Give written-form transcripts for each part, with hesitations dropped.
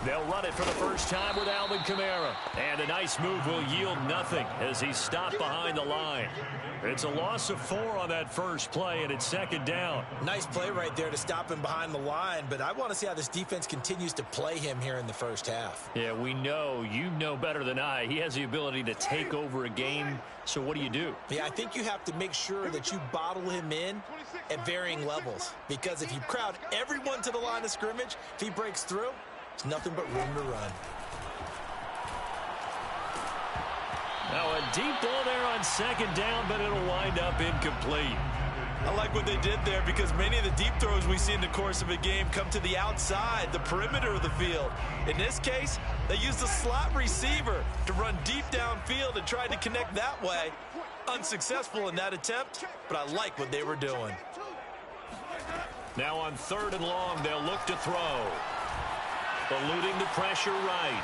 They'll run it for the first time with Alvin Kamara. And a nice move will yield nothing as he's stopped behind the line. It's a loss of 4 on that first play, and it's second down. Nice play right there to stop him behind the line, but I want to see how this defense continues to play him here in the first half. Yeah, we know. You know better than I. He has the ability to take over a game, so what do? Yeah, I think you have to make sure that you bottle him in at varying levels, because if you crowd everyone to the line of scrimmage, if he breaks through, it's nothing but room to run. Now a deep ball there on second down, but it'll wind up incomplete. I like what they did there because many of the deep throws we see in the course of a game come to the outside, the perimeter of the field. In this case, they used a slot receiver to run deep downfield and tried to connect that way. Unsuccessful in that attempt, but I like what they were doing. Now on 3rd and long, they'll look to throw. Eluding the pressure right.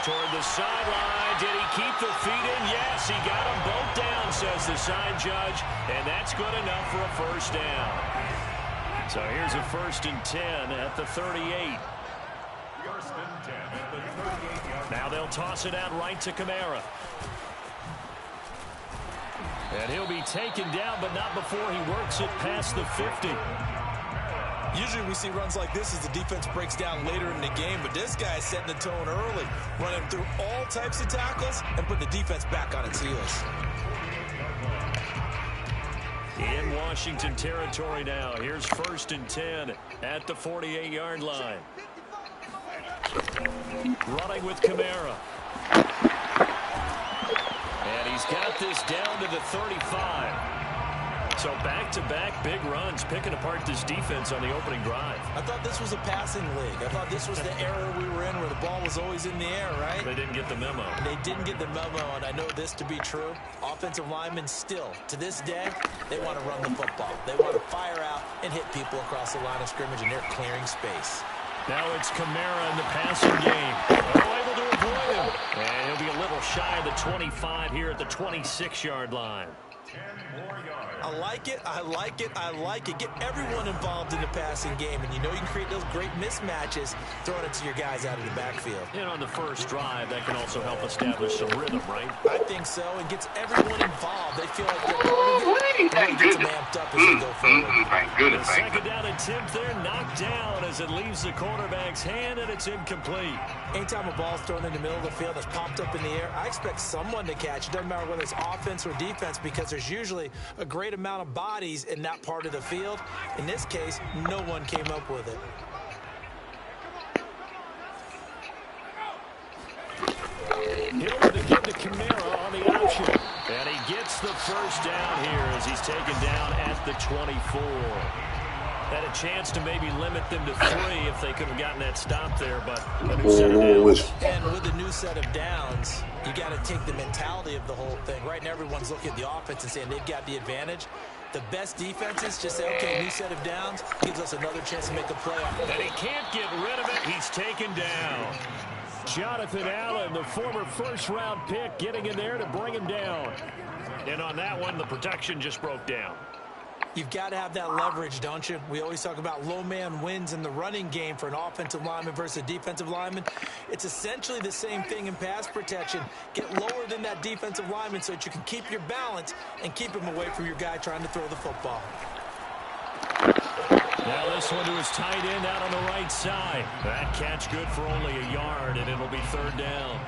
Toward the sideline. Did he keep the feet in? Yes, he got them both down, says the side judge. And that's good enough for a first down. So here's a 1st and 10 at the 38. Now they'll toss it out right to Kamara. And he'll be taken down, but not before he works it past the 50. Usually we see runs like this as the defense breaks down later in the game, but this guy is setting the tone early, running through all types of tackles and put the defense back on its heels. In Washington territory now. Here's 1st and 10 at the 48-yard line. Running with Kamara. And he's got this down to the 35. So back-to-back big runs, picking apart this defense on the opening drive. I thought this was a passing league. I thought this was the era we were in where the ball was always in the air, right? They didn't get the memo. They didn't get the memo, and I know this to be true. Offensive linemen still, to this day, they want to run the football. They want to fire out and hit people across the line of scrimmage, and they're clearing space. Now it's Kamara in the passing game. Oh, able to avoid him. And he'll be a little shy of the 25 here at the 26-yard line. I like it, I like it, I like it. Get everyone involved in the passing game, and you know you can create those great mismatches throwing it to your guys out of the backfield. And on the first drive, that can also help establish some rhythm, right? I think so. It gets everyone involved. They feel like they're part of it. It gets them amped up as they go forward. Thank goodness. The second down attempt there, knocked down as it leaves the quarterback's hand, and it's incomplete. Anytime a ball's thrown in the middle of the field that's popped up in the air, I expect someone to catch. It doesn't matter whether it's offense or defense, because there's usually a great amount of bodies in that part of the field. In this case, no one came up with it. He'll to give to Kamara on the option. And he gets the first down here as he's taken down at the 24. Had a chance to maybe limit them to 3 if they could have gotten that stop there, but a new set of downs. And with a new set of downs, you got to take the mentality of the whole thing. Right now, everyone's looking at the offense and saying they've got the advantage. The best defenses just say, okay, new set of downs, gives us another chance to make a play. And he can't get rid of it. He's taken down. Jonathan Allen, the former first-round pick, getting in there to bring him down. And on that one, the protection just broke down. You've got to have that leverage, don't you? We always talk about low man wins in the running game for an offensive lineman versus a defensive lineman. It's essentially the same thing in pass protection. Get lower than that defensive lineman so that you can keep your balance and keep him away from your guy trying to throw the football. Now this one to his tight end out on the right side. That catch good for only a yard, and it'll be 3rd down.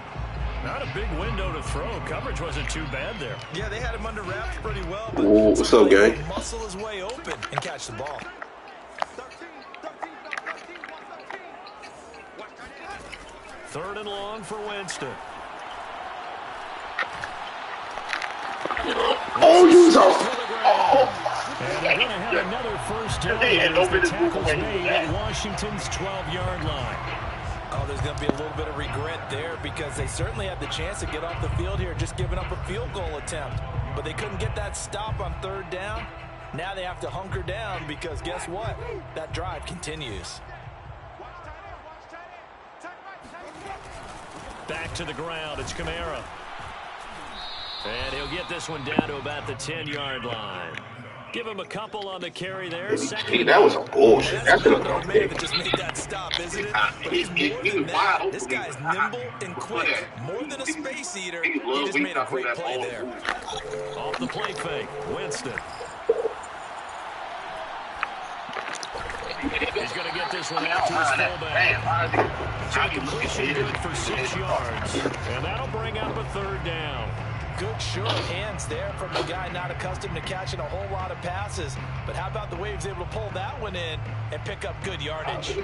Not a big window to throw. Coverage wasn't too bad there. Yeah, they had him under wraps pretty well, but what's up, gang? Muscle his way open and catch the ball. Third and long for Winston. Oh, you so. And they're going to have another first down as the tackle's made at Washington's 12-yard line. Oh, there's going to be a little bit of regret there because they certainly had the chance to get off the field here, just giving up a field goal attempt. But they couldn't get that stop on 3rd down. Now they have to hunker down because guess what? That drive continues. Back to the ground. It's Kamara. And he'll get this one down to about the 10-yard line. Give him a couple on the carry there. Hey, that was a bullshit. That should have Just made that stop. stop, isn't it? But he's more than that. This guy's nimble and quick. More than a space eater. He just made a great play there. Off the play fake, Winston. He's going to get this one out to his fullback. So completion good for 6 yards. And that'll bring up a 3rd down. Good short hands there from the guy not accustomed to catching a whole lot of passes. But how about the way he was able to pull that one in and pick up good yardage?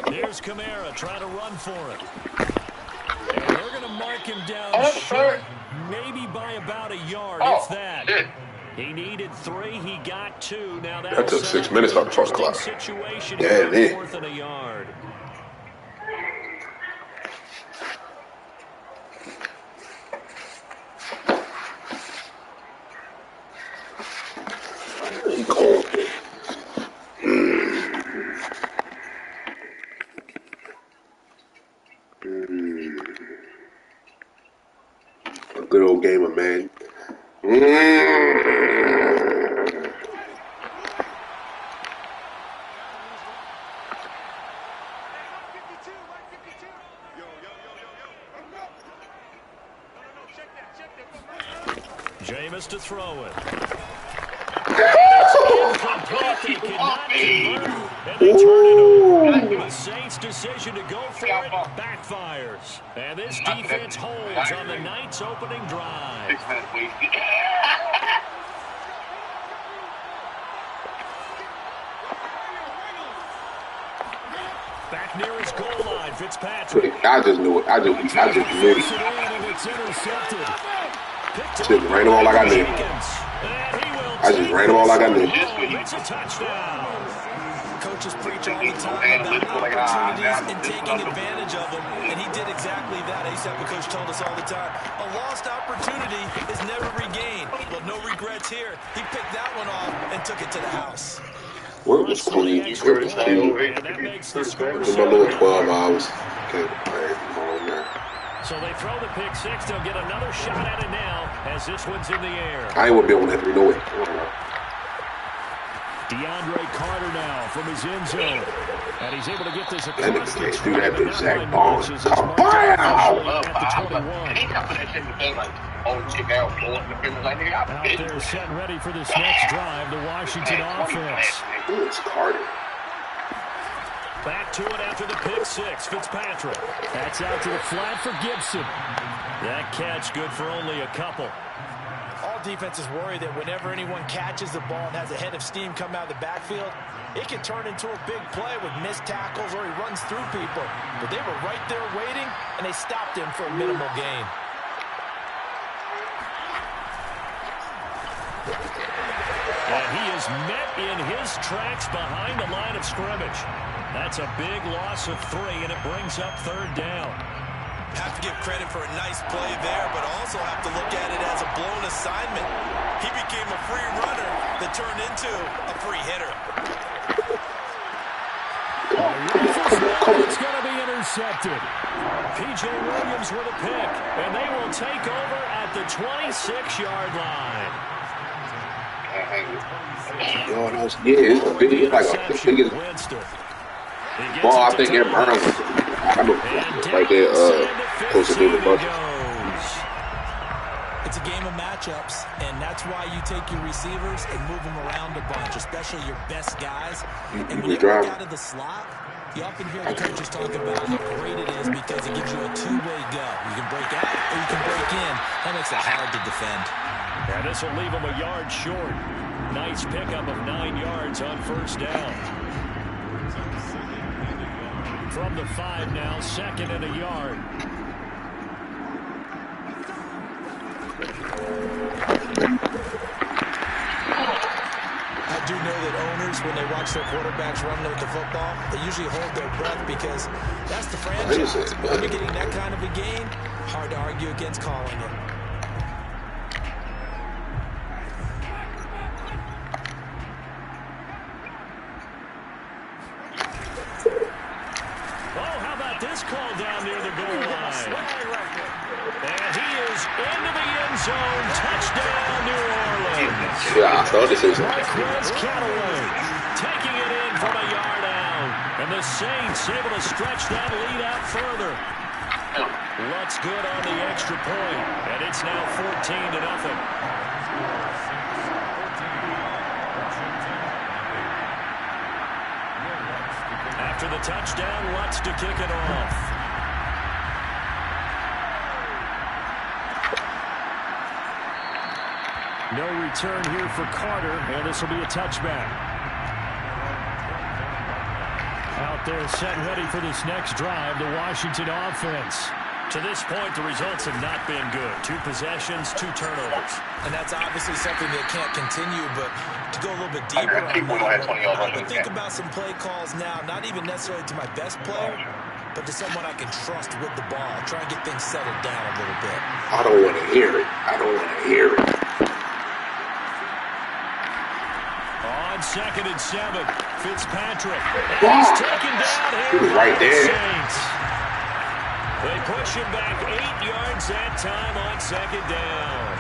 There's Kamara trying to run for it. And they're going to mark him down short, maybe by about a yard, if that. He needed 3, he got 2. Now that took 6 minutes off the first clock. Situation Yeah, it is. 4th and a yard. A good old game of man. Jameis to throw it. It's incomplete. They cannot convert, and they turn it over. The Saints' decision to go for it backfires. And this defense holds on the Knights' opening drive. Back near his goal line, Fitzpatrick. I just knew it. I just knew it. It's intercepted. Just ran them all like I knew. I just ran them all like I knew. It's a touchdown. Coaches preach all the time about opportunities and taking advantage of them, and he did exactly that. I used to have a coach told us all the time, a lost opportunity is never regained. Well, no regrets here. He picked that one off and took it to the house. Where was Queen? Where was Queen? In my little 12 hours. Okay, on there. So they throw the pick 6. They'll get another shot at it now as this one's in the air. I ain't gonna be able to know it. DeAndre Carter now from his end zone. And he's able to get this across. That nigga can't do that to Zach Bond. Out there set ready for this next drive, the Washington offense. Who is Carter? Back to it after the pick 6, Fitzpatrick. That's out to the flat for Gibson. That catch good for only a couple. All defenses worry that whenever anyone catches the ball and has a head of steam come out of the backfield, it can turn into a big play with missed tackles or he runs through people. But they were right there waiting, and they stopped him for a minimal gain. And he is met in his tracks behind the line of scrimmage. That's a big loss of 3, and it brings up 3rd down. Have to give credit for a nice play there, but also have to look at it as a blown assignment. He became a free runner that turned into a free hitter. It's going to be intercepted. P.J. Williams with a pick, and they will take over at the 26-yard line. It's big. It's like a big ball. I think Aaron Burns. I know right there. Close to the budget. It's a game of matchups, and that's why you take your receivers and move them around a bunch, especially your best guys. And when you work out of the slot, you often hear the coaches talk about how great it is because it gives you a two-way go. You can break out or you can break in. That makes it hard to defend. And this will leave them a yard short. Nice pickup of 9 yards on 1st down. From the 5 now, 2nd and a yard. I do know that owners, when they watch their quarterbacks run with the football, they usually hold their breath because that's the franchise. When you're getting that kind of a game, hard to argue against calling it. this call down near the goal line. And he is into the end zone. Touchdown, New Orleans. Yeah, I thought this was Marquez Callaway taking it in from a yard out. And the Saints able to stretch that lead out further. Lutt's good on the extra point. And it's now 14-0. After the touchdown, Lutz to kick it off. No return here for Carter, and this will be a touchback. Out there set ready for this next drive, the Washington offense. To this point, the results have not been good. 2 possessions, 2 turnovers. And that's obviously something that can't continue, but to go a little bit deeper on that, I would think about some play calls now, not even necessarily to my best player, but to someone I can trust with the ball. Try and get things settled down a little bit. I don't want to hear it. I don't want to hear it. On 2nd and 7, Fitzpatrick. Wow. He's taken down here. He was right there. Saints. They push him back 8 yards that time on 2nd down.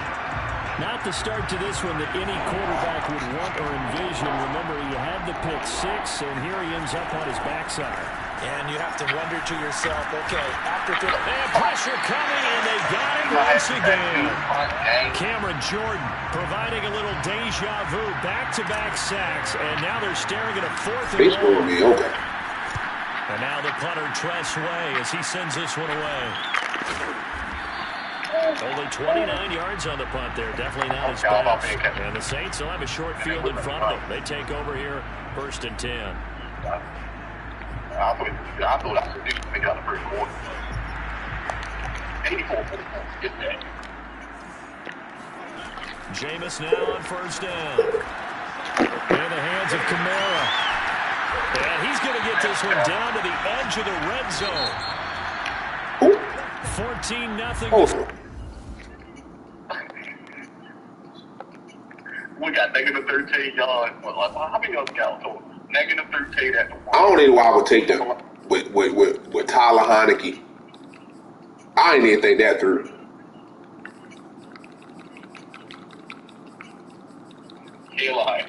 Not the start to this one that any quarterback would want or envision. Remember, he had the pick 6, and here he ends up on his backside. And you have to wonder to yourself, okay, after and pressure coming, and they got him once again. Cameron Jordan providing a little deja vu, back-to-back sacks, and now they're staring at a 4th and 1. Okay. And now the punter Tress Way as he sends this one away. Only 29 yards on the punt there. Definitely not his best. And the Saints will have a short field in front of them. They take over here, 1st and 10. I thought I could do something out of the first quarter. 84 points. Get that. Jameis now on 1st down. In the hands of Kamara. And he's going to get this one down to the edge of the red zone. 14-0. We got negative 13 yards. How many yards got total? Negative 13 at the one. I don't even know why I would take them with Tyler Heineke. I didn't even think that through. Eli.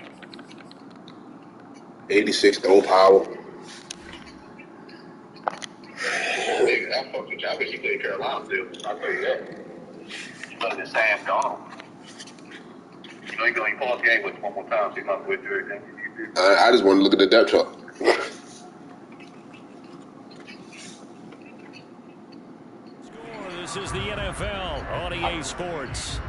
86 throw power. I fuck with you. I bet you played Carolina still. I'll tell you that. You better than Sam Donald. You know, he's going to pause the game with one more time, so he's not going to do everything. I just want to look at the depth chart. This is the NFL on EA Sports.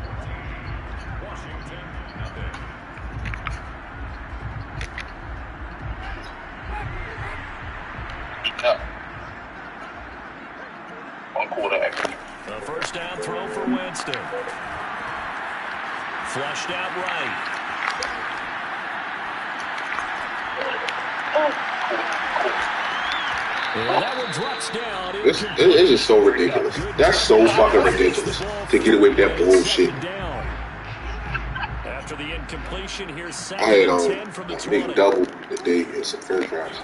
One quarter extra. The 1st down throw for Winston. Flushed out right. And that one drops down. This is so ridiculous. That's so fucking ridiculous to get away with that bullshit. After the incompletion, here's 2nd I had and 10 from the 20. big double that they get some first drives.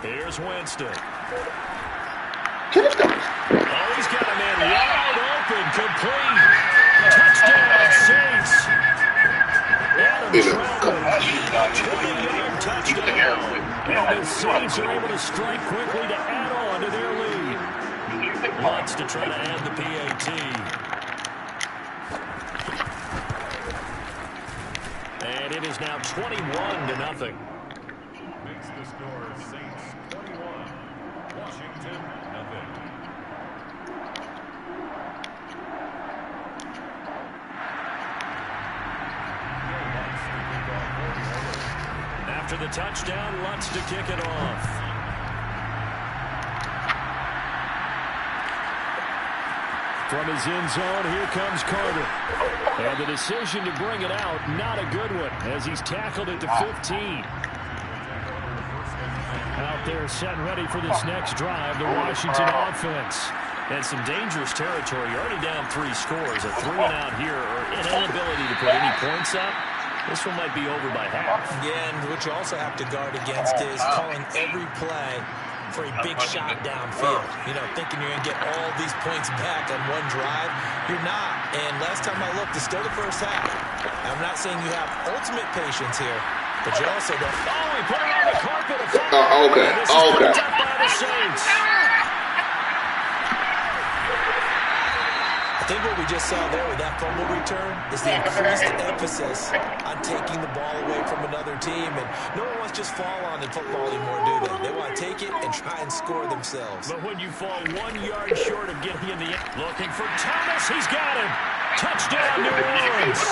Here's Winston. Get it done. Oh, he's got a man wide open, complete. Touchdown, Saints. Adam Troutman, 20-yard touchdown. And the Saints are able to strike quickly to add on to their lead. Wants to try to add the PAT. And it is now 21-0. Makes the score Saints 21, Washington 0. After the touchdown, Lutz to kick it off. From his end zone, here comes Carter. And the decision to bring it out, not a good one, as he's tackled it to 15. Out there set and ready for this next drive, the Washington offense. And some dangerous territory. You're already down 3 scores. A 3-and-out here, or an inability to put any points up. This one might be over by half. Yeah, and what you also have to guard against is calling every play for a big shot downfield. You know, thinking you're going to get all these points back on one drive. You're not. And last time I looked, it's still the first half. I'm not saying you have ultimate patience here, but you also don't. Oh, he put it on the carpet. Okay. By the Saints. I think what we just saw there with that fumble return is the increased emphasis on taking the ball away from another team. And no one wants to just fall on in football anymore, do they? They want to take it and try and score themselves. But when you fall 1 yard short of getting in the end, looking for Thomas, he's got him. Touchdown, New Orleans.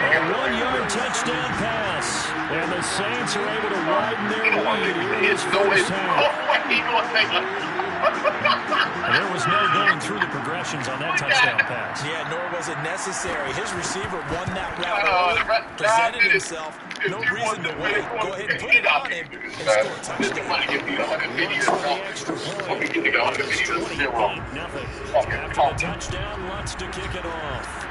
A 1 yard touchdown pass. And the Saints are able to widen their lead here in this first half. And there was no going through the progressions on that touchdown pass. Yeah, nor was it necessary. His receiver won that route early, presented himself. No reason to wait. Go ahead and put it on him and score a touchdown. Lutz for the extra point. It's 28-0. After the touchdown, Lutz to kick it off.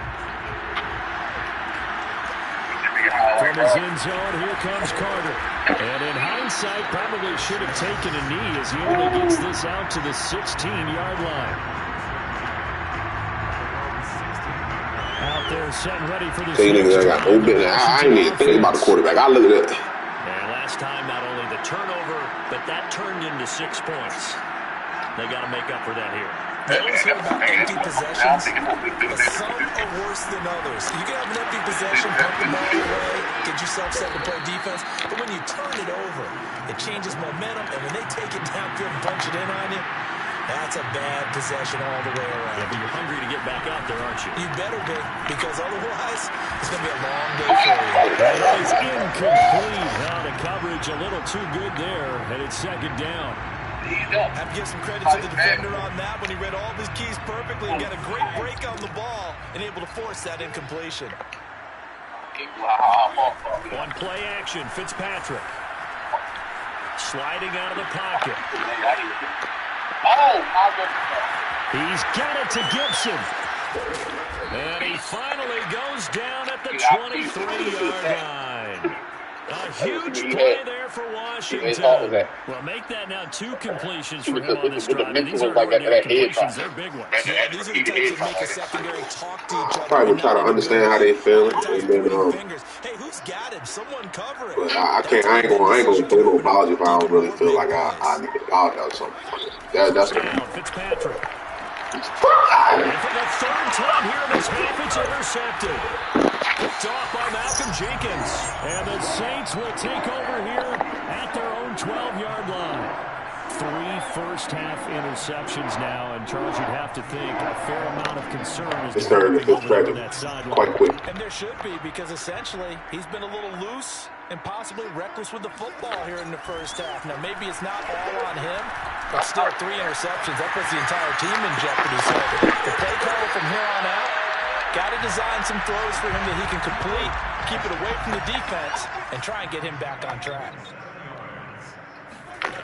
From his end zone, here comes Carter. And in hindsight, probably should have taken a knee as he only gets this out to the 16-yard line. Out there, set and ready for the I ain't even thinking about the quarterback. I look at it. And last time, not only the turnover, but that turned into 6 points. They got to make up for that here. I always hear about empty possessions, but some are worse than others. You can have an empty possession, pump the ball away, get yourself set to play defense, but when you turn it over, it changes momentum, and when they take it downfield and punch it in on you, that's a bad possession all the way around. Yeah, but you're hungry to get back out there, aren't you? You better be, because otherwise, it's going to be a long day for you. It's incomplete. Now the coverage a little too good there, and it's second down. I have to give some credit to the defender on that when he read all of his keys perfectly and got a great break on the ball and able to force that incompletion. On play action, Fitzpatrick. Sliding out of the pocket. He's got it to Gibson. And he finally goes down at the 23-yard line. A huge play there for Washington. Well, make that now 2 completions for him on this drive. And these are ordinary completions. They're big ones. Yeah, these are the types that make a secondary talk to each other. Probably try to understand how they feel. Hey, who's got him? Someone cover it. But I ain't gonna throw no apology if I don't really feel like I need to apologize or something. That's Fitzpatrick. And for the 3rd time here in this half, it's intercepted. Picked off by Malcolm Jenkins. And the Saints will take over here at their own 12-yard line. 3 first-half interceptions now, and Charles, you'd have to think a fair amount of concern is developing over there on that sideline. Quite quick. And there should be, because essentially he's been a little loose and possibly reckless with the football here in the first half. Now, maybe it's not all on him, but still 3 interceptions. That puts the entire team in jeopardy. So the play caller from here on out, got to design some throws for him that he can complete, keep it away from the defense, and try and get him back on track.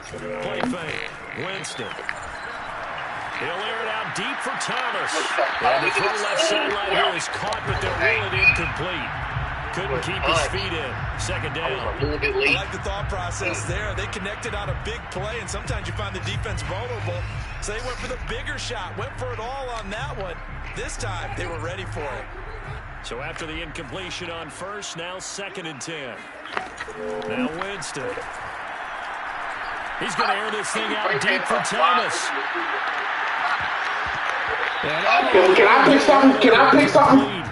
Play fake. Winston. He'll air it out deep for Thomas. And the throw left sideline here is caught, but they'll rule it incomplete. Couldn't keep his feet in. Second down. I like the thought process there. They connected on a big play, and sometimes you find the defense vulnerable. So they went for the bigger shot, went for it all on that one. This time, they were ready for it. So after the incompletion on first, now 2nd and 10. Now Winston. He's going to air this thing out deep for Thomas. Can I pick something?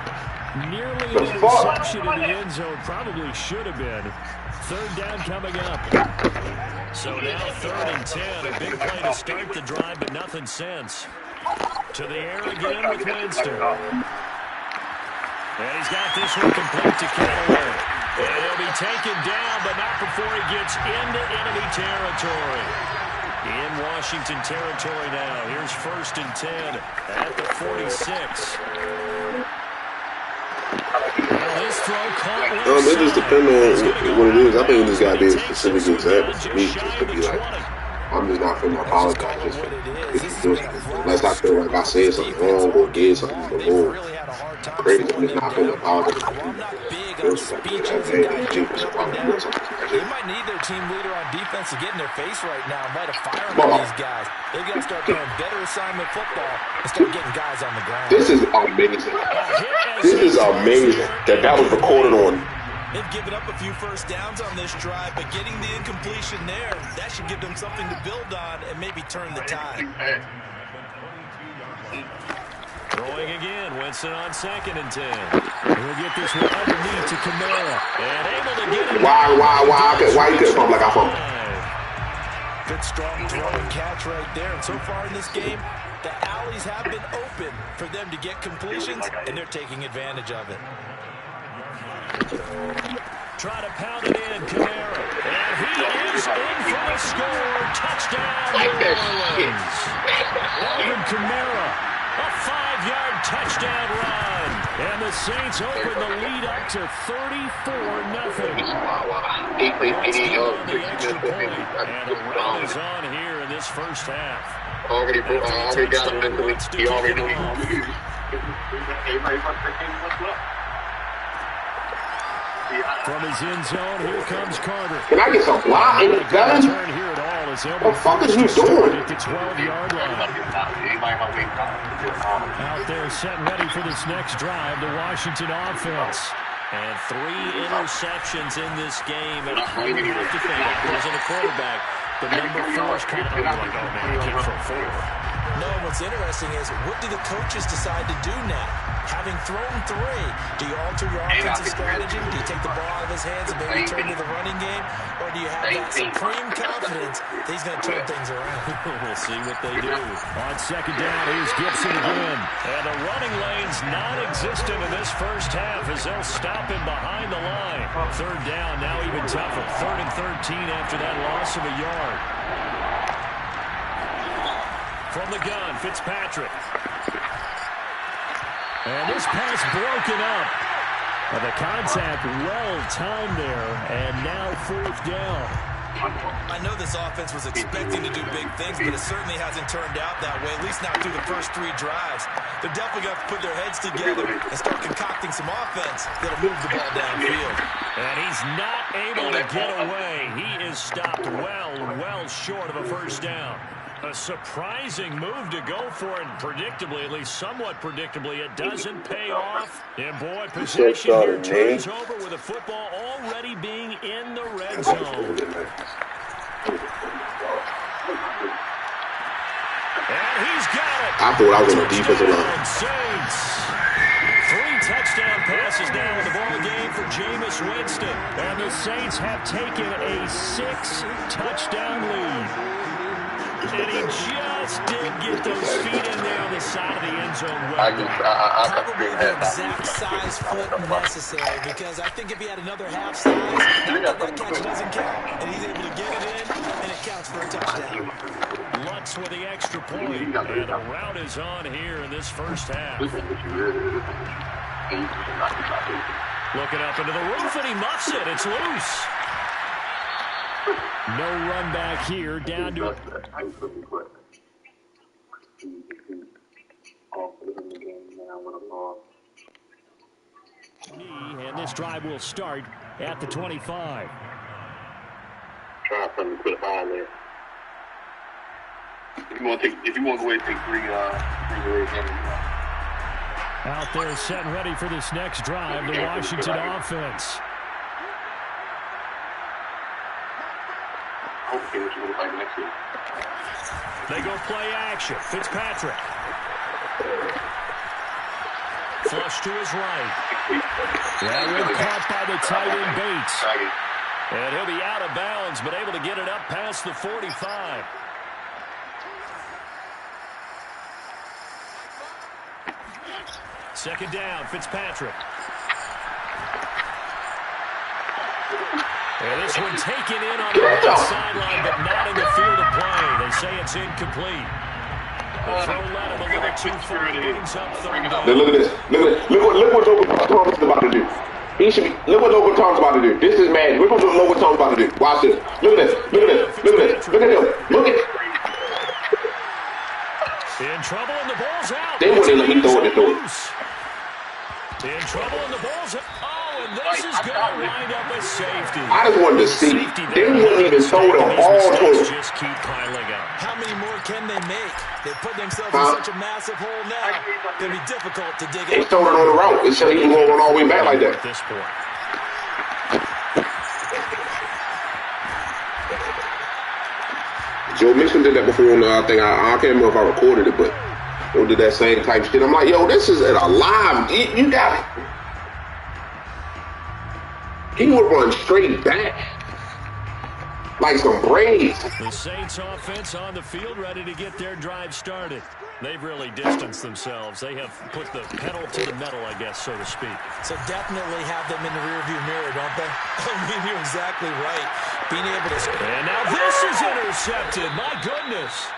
Nearly an interception in the end zone. Probably should have been. 3rd down coming up. So now 3rd and 10. A big play to start the drive, but nothing since. To the air again with Winston. And he's got this one complete to Callaway. And he'll be taken down, but not before he gets into enemy territory. In Washington territory now. Here's 1st and 10 at the 46. This throw caught left it just depends on what it is. I think it just got to be a specific example for me just to be like, I'm just not feeling apologize just for unless I feel like I said something wrong or did something wrong. Crazy, I'm just not feeling apologize. Feels like that day, Jesus, I They might need their team leader on defense to get in their face right now and light a fire on these guys. They've got to start playing better assignment football and start getting guys on the ground. This is amazing. This is amazing that was recorded on. They've given up a few first downs on this drive, but getting the incompletion there, that should give them something to build on and maybe turn the tide. Throwing again, Winston on 2nd and 10. He'll get this one underneath to Kamara. And able to get it. Why you couldn't pump like I pumped? Good strong throw and catch right there. And so far in this game, the alleys have been open for them to get completions, and they're taking advantage of it. Try to pound it in, Kamara. And he is in for the score. Touchdown, New Orleans. Alvin Kamara. A 5-yard touchdown run. And the Saints open the lead up to 34-0. The extra point. And a run is on here in this first half. Already got him mentally. He already knew he was. From his end zone, here comes Carter. Can I get some block in the gun? What the fuck is you doing? At the 12-yard line. Out there set and ready for this next drive, the Washington offense. And 3 interceptions in this game. And you have to think, as a quarterback, the number 4 is kind of like, oh man, he came from 4. No, what's interesting is, what do the coaches decide to do now? Having thrown 3, do you alter your offensive strategy? Do you take the ball out of his hands and maybe turn to the running game? Or do you have that supreme confidence that he's going to turn things around? We'll see what they do. On 2nd down, here's Gibson again. And the running lane's non-existent in this first half as they'll stop him behind the line. 3rd down, now even tougher. 3rd and 13 after that loss of a yard. From the gun, Fitzpatrick. And this pass broken up. The contact well-timed there, and now 4th down. I know this offense was expecting to do big things, but it certainly hasn't turned out that way, at least not through the first 3 drives. They're definitely going to put their heads together and start concocting some offense that'll move the ball downfield. And he's not able to get away. He is stopped well short of a first down. A surprising move to go for it, predictably, at least somewhat predictably, it doesn't pay off. And boy, possession here turns over with the football already being in the red zone. And he's got it. I thought I was in the defensive line. Saints. 3 touchdown passes now in the ball game for Jameis Winston. And the Saints have taken a 6-touchdown lead. And he just did get those feet in there on the side of the end zone. Probably the exact size foot necessary, because I think if he had another half size, that catch doesn't count. And he's able to get it in, and it counts for a touchdown. Lutz with the extra point. And the route is on here in this first half. Looking up into the roof, and he muffs it. It's loose. No run back here, down to it. And this drive will start at the 25. Try something to put a ball there. If you want to go ahead and take 3 out there set and ready for this next drive, the Washington offense. They go play action. Fitzpatrick. Flush to his right. That one caught by the tight end Bates. And he'll be out of bounds, but able to get it up past the 45. Second down, Fitzpatrick. And this one taken in on the right sideline, but not in the field of play. They say it's incomplete. The throw led him a little too far. Brings up 3rd down. Look at this. Look what Logan Thomas is about to do. Look what Logan Thomas is about to do. This is mad. Look what Logan Thomas is about to do. Watch this. Look at this. Look at this. Look at this. Look at him. Look at. In trouble and the ball's out. They wouldn't let me throw it. In trouble and the ball's out. Oh, and this is going to wind up a safety. I just wanted to see. They wouldn't even throw the ball to him. Just keep piling up. How many more can they make? They put themselves in such a massive hole now. It's going to be difficult to dig They out. throw it on the route. It shouldn't even go all the way back like that. At this point. Joe Mixon did that before. I think I can't remember if I recorded it, but Joe did that same type shit. I'm like, yo, this is a live. You got it. He would run straight back like some braids. The Saints offense on the field, ready to get their drive started. They've really distanced themselves. They have put the pedal to the metal, I guess, so to speak. So definitely have them in the rearview mirror, don't they? I mean, you're exactly right. Being able to... And now this is intercepted. My goodness.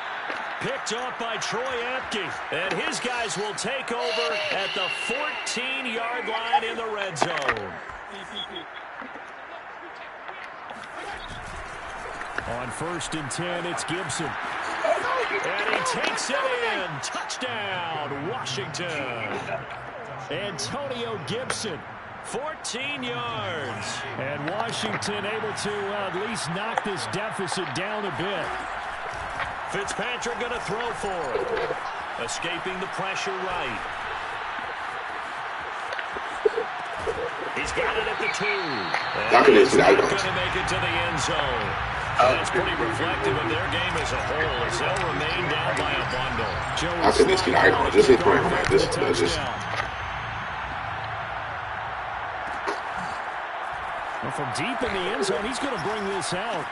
Picked off by Troy Apke. And his guys will take over at the 14-yard line in the red zone. On 1st and 10, it's Gibson. And he takes it in. Touchdown, Washington. Antonio Gibson, 14 yards. And Washington able to at least knock this deficit down a bit. Fitzpatrick going to throw for it. Escaping the pressure right. He's got it at the 2. And he's not going to make it to the end zone. That's pretty reflective of their game as a whole as they'll remain down by a bundle. I said this kid, I don't just hit point that. This just. Well, from deep in the end zone, he's going to bring this out.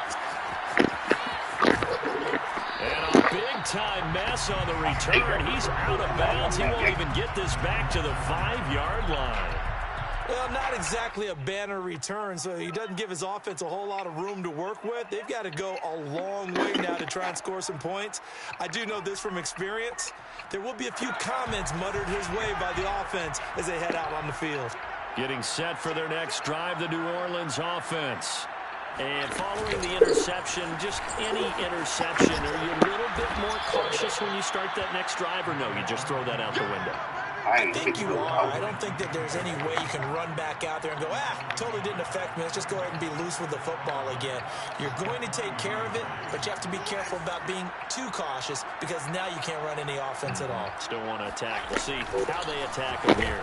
And a big-time mess on the return. He's out of bounds. He won't even get this back to the 5-yard line. Well, not exactly a banner return, so he doesn't give his offense a whole lot of room to work with. They've got to go a long way now to try and score some points. I do know this from experience. There will be a few comments muttered his way by the offense as they head out on the field. Getting set for their next drive, the New Orleans offense. And following the interception, just any interception, are you a little bit more cautious when you start that next drive, or no, you just throw that out the window? I think you are. I don't think that there's any way you can run back out there and go, totally didn't affect me. Let's just go ahead and be loose with the football again. You're going to take care of it, but you have to be careful about being too cautious because now you can't run any offense at all. Still want to attack. We'll see how they attack him here.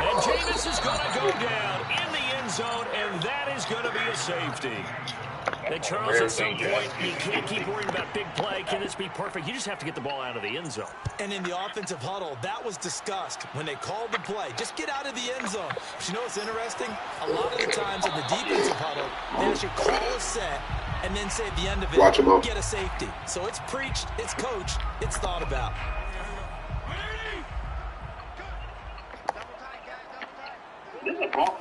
And Jameis is going to go down in the end zone, and that is going to be a safety. Hey, Charles, at some point, you can't keep worrying about big play. Can this be perfect? You just have to get the ball out of the end zone. And in the offensive huddle, that was discussed when they called the play. Just get out of the end zone. But you know what's interesting? A lot of the times in the defensive huddle, they actually call a set and then say at the end of it, get a safety. So it's preached, it's coached, it's thought about. On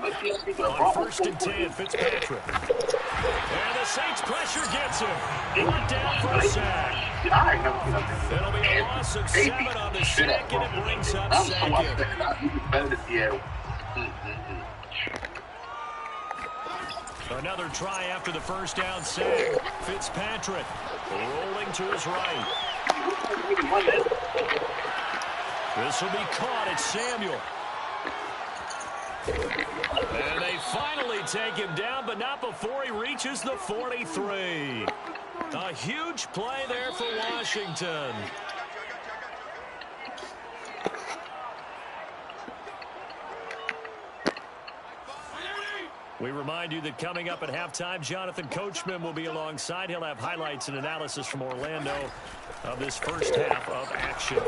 1st and 10, Fitzpatrick. And the Saints pressure gets him. Brought down for a sack. It'll be a loss of 7 on the sack, and it brings up 2nd. Another try after the first down sack. Fitzpatrick rolling to his right. This will be caught. It's Samuel. And they finally take him down, but not before he reaches the 43. A huge play there for Washington. We remind you that coming up at halftime, Jonathan Coachman will be alongside. He'll have highlights and analysis from Orlando of this first half of action.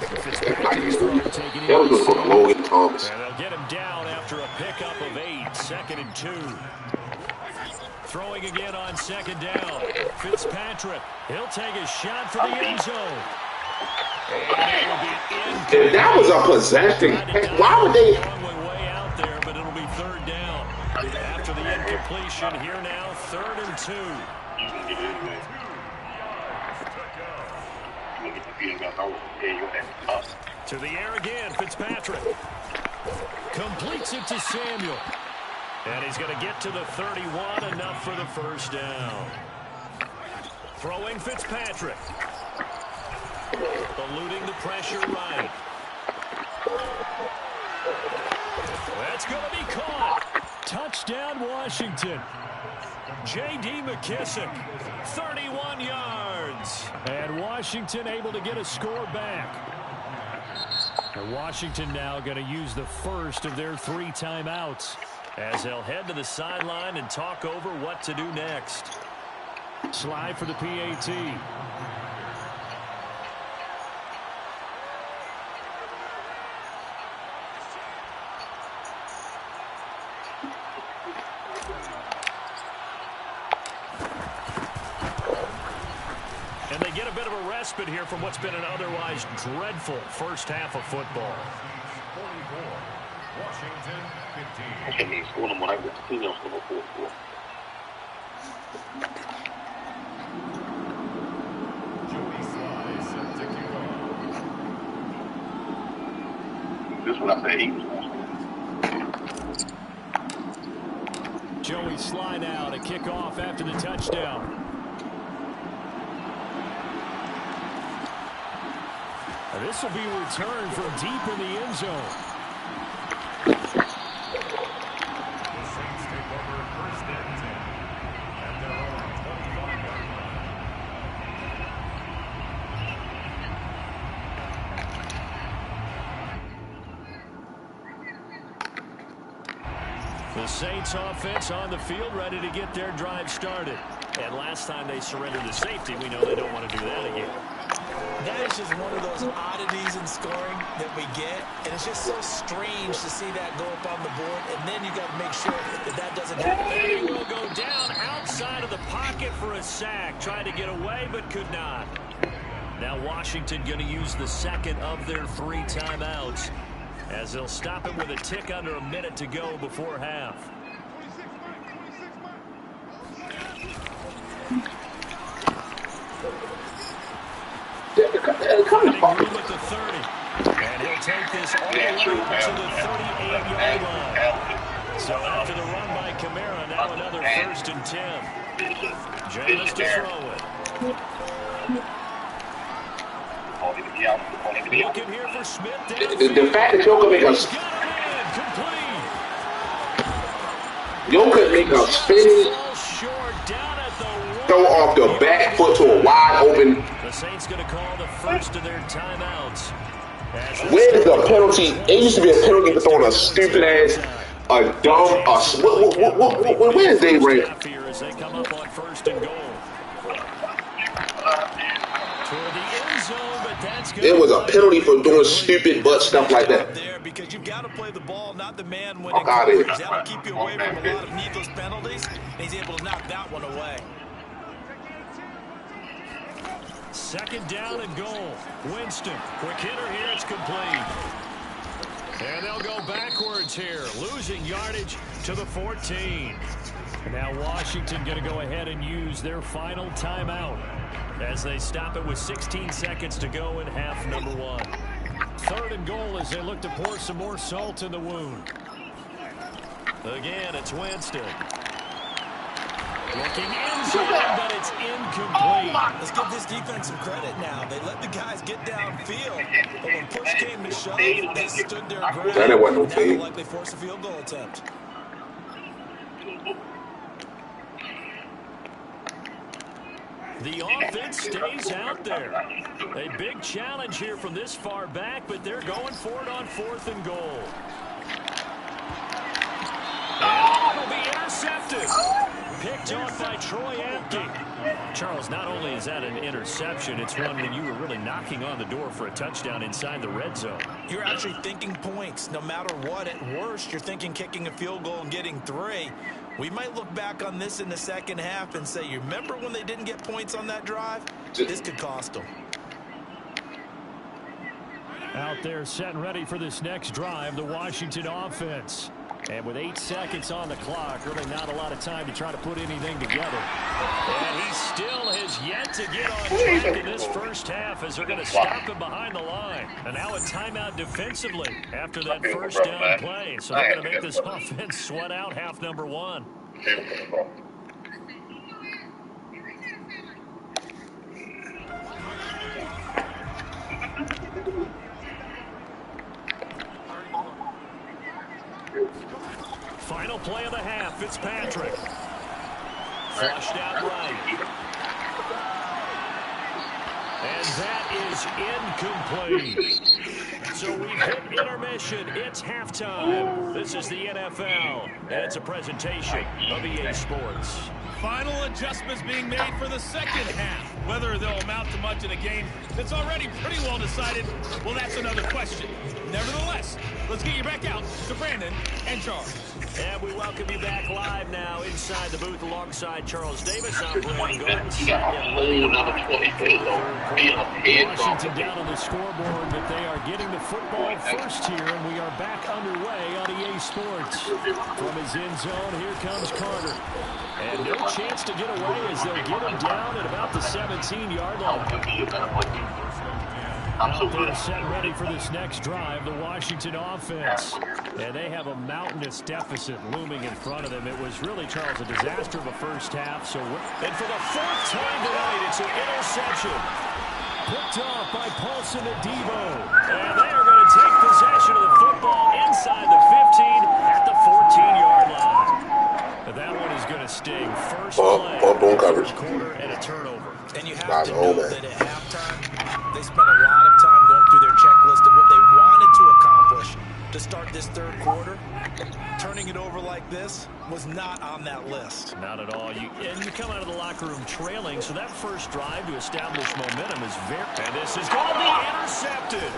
That was for Logan Thomas. And they'll get him down after a pickup of 8. 2nd and 2. Throwing again on 2nd down. Fitzpatrick. He'll take a shot for the end zone. And that was a possession. Why would they? Way out there, but it'll be 3rd down. After the incompletion, here now, 3rd and 2. To the air again, Fitzpatrick. Completes it to Samuel. And he's going to get to the 31, enough for the first down. Throwing Fitzpatrick. Eluding the pressure right. That's going to be caught. Touchdown, Washington. J.D. McKissick, 31 yards. And Washington able to get a score back. And Washington now going to use the first of their 3 timeouts as they'll head to the sideline and talk over what to do next. Slide for the PAT. And they get a bit of a respite here from what's been an otherwise dreadful first half of football. 44, Washington 15. I mean, scoring them when I get to females for the 4-4. Joey Sly set to kick off. This one I said he was going to score. Joey Sly now to kick off after the touchdown. This will be returned from deep in the end zone. The Saints take over first and 10 at their own 25-yard line. The Saints offense on the field ready to get their drive started. And last time they surrendered to safety, we know they don't want to do that again. That is just one of those oddities in scoring that we get, and it's just so strange to see that go up on the board, and then you got to make sure that that doesn't happen. And he will go down outside of the pocket for a sack. Tried to get away, but could not. Now Washington going to use the second of their 3 timeouts as they'll stop it with a tick under a minute to go before half. Come on. Room at the 30. And he'll take this all the way to the 38-yard line. So after the run by Kamara, now another 1st and 10. James to throw it. Looking here for Smith. The fact that y'all could make us spinning throw off the back foot to a wide open. The Saints going to call the first of their timeouts. Where's the penalty? It used to be a penalty for throwing a stupid ass, a dumb, where is they right? As they come up on 1st and goal. Toward the end zone, but that's good. It was a penalty for doing stupid butt stuff like that. There, because you've got to play the ball, not the man when Fuck it outta here. comes. That'll keep you away from a lot of needless penalties, and he's able to knock that one away. 2nd down and goal. Winston, quick hitter here, it's complete. And they'll go backwards here, losing yardage to the 14. And now Washington going to go ahead and use their final timeout as they stop it with 16 seconds to go in half number 1. 3rd and goal as they look to pour some more salt in the wound. Again, it's Winston. Looking inside, but it's incomplete. Let's give this defense some credit now. They let the guys get downfield, but when push came to shove, they stood their ground. That wasn't no Now they'll likely force a field goal attempt. The offense stays out there. A big challenge here from this far back, but they're going for it on 4th and goal. And it'll be intercepted. Picked off by Troy Apke. Charles, not only is that an interception, it's one when you were really knocking on the door for a touchdown inside the red zone. You're actually thinking points. No matter what, at worst, you're thinking kicking a field goal and getting 3. We might look back on this in the second half and say, you remember when they didn't get points on that drive? This could cost them. Out there set and ready for this next drive, the Washington offense. And with 8 seconds on the clock, really not a lot of time to try to put anything together. And he still has yet to get on track in this first half as they're going to stop him behind the line. And now a timeout defensively after that first down play. So they're going to make this offense sweat out half number 1. Final play of the half. Fitzpatrick. Flushed out right. And that is incomplete. So we've hit intermission. It's halftime. This is the NFL, and it's a presentation of EA Sports. Final adjustments being made for the second half. Whether they'll amount to much in a game that's already pretty well decided, well, that's another question. Nevertheless, let's get you back out to Brandon and Charles. And we welcome you back live now inside the booth alongside Charles Davis. I'm Brandon Goins. Washington down on the scoreboard, but they are getting the football first here, and we are back underway on EA Sports. From his end zone, here comes Carter. And no chance to get away as they'll get him down at about the 17-yard line. They're set ready for this next drive, the Washington offense. And they have a mountainous deficit looming in front of them. It was really, Charles, a disaster of a first half. And for the fourth time tonight, it's an interception. Picked off by Paulson Adebo. And they are going to take possession of the football inside the 15 at the 14-yard line. But that one is going to sting. First play, coverage. Quarter and a turnover. And you have to know that at halftime, they spent a lot of time going through their checklist of what they wanted to accomplish to start this third quarter. Turning it over like this was not on that list. Not at all. You come out of the locker room trailing, so that first drive to establish momentum is very... And this is going to be intercepted.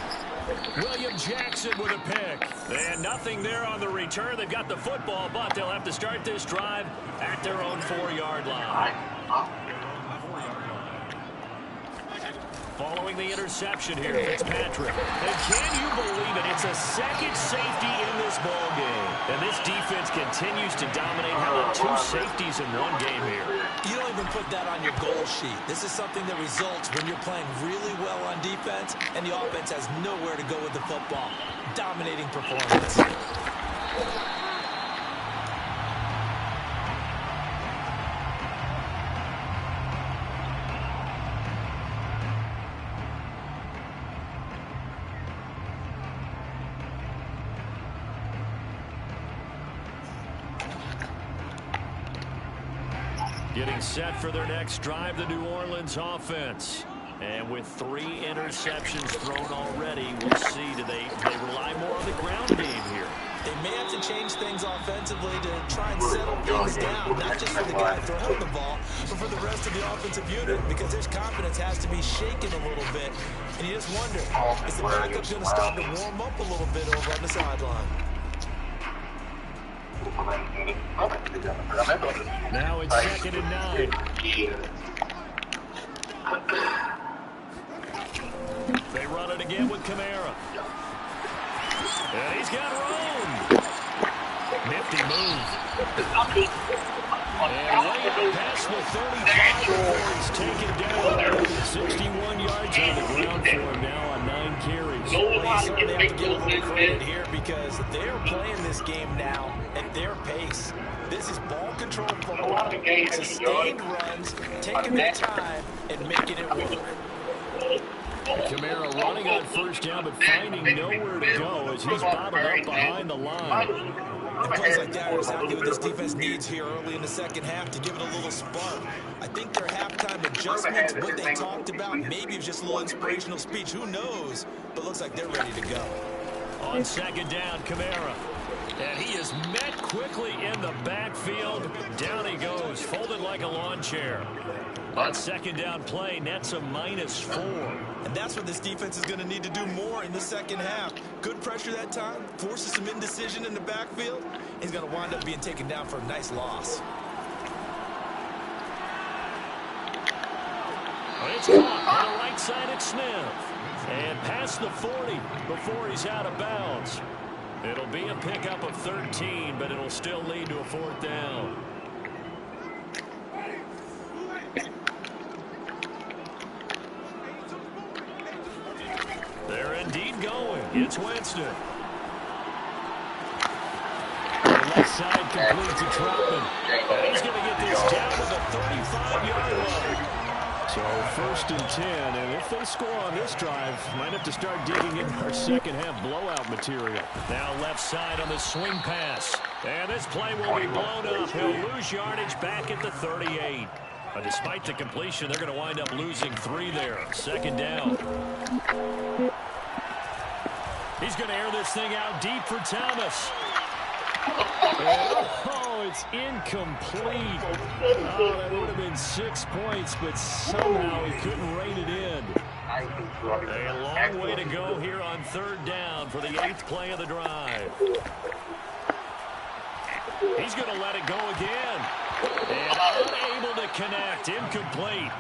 William Jackson with a pick. And nothing there on the return. They've got the football, but they'll have to start this drive at their own 4-yard line. Following the interception here, Fitzpatrick. And can you believe it? It's a second safety in this ball game. And this defense continues to dominate. How about 2 safeties in one game here? You don't even put that on your goal sheet. This is something that results when you're playing really well on defense and the offense has nowhere to go with the football. Dominating performance. Getting set for their next drive, the New Orleans offense. And with 3 interceptions thrown already, we'll see, do they rely more on the ground game here? They may have to change things offensively to try and settle things down, not just for the guy throwing the ball, but for the rest of the offensive unit, because their confidence has to be shaken a little bit. And you just wonder, is the backup going to start to warm up a little bit over on the sideline? Now it's 2nd and 9. They run it again with Kamara. And he's got room. Nifty move. And way up past the 35 before he's taken down. 61 yards on the ground for him now on 9 carries. Well, you certainly have to give a little credit here because they're playing this game now at their pace. This is ball control football, sustained runs, taking their time and making it work. Kamara running on first down, but finding nowhere to go as he's bottled up behind the line. And plays like that are exactly what this defense needs here early in the second half to give it a little spark. I think their halftime adjustments, what they talked about, maybe it was just a little inspirational speech. Who knows? But looks like they're ready to go. On 2nd down, Kamara. And he is met quickly in the backfield. Down he goes, folded like a lawn chair. On 2nd down play, nets a -4. And that's what this defense is going to need to do more in the second half. Good pressure that time, forces some indecision in the backfield. He's going to wind up being taken down for a nice loss. It's caught on the right side at Smith. And past the 40 before he's out of bounds. It'll be a pickup of 13, but it'll still lead to a 4th down. They're indeed going. It's Winston. The left side complete to Troutman. And he's going to get this down to the 35-yard line. So 1st and 10, and if they score on this drive, might have to start digging in our second half blowout material. Now left side on the swing pass. And this play will be blown up. He'll lose yardage back at the 38. Despite the completion, they're going to wind up losing 3 there. 2nd down. He's going to air this thing out deep for Thomas. Oh, it's incomplete. Oh, that would have been 6 points, but somehow he couldn't rein it in. A long way to go here on 3rd down for the 8th play of the drive. He's going to let it go again. And unable to connect. Incomplete.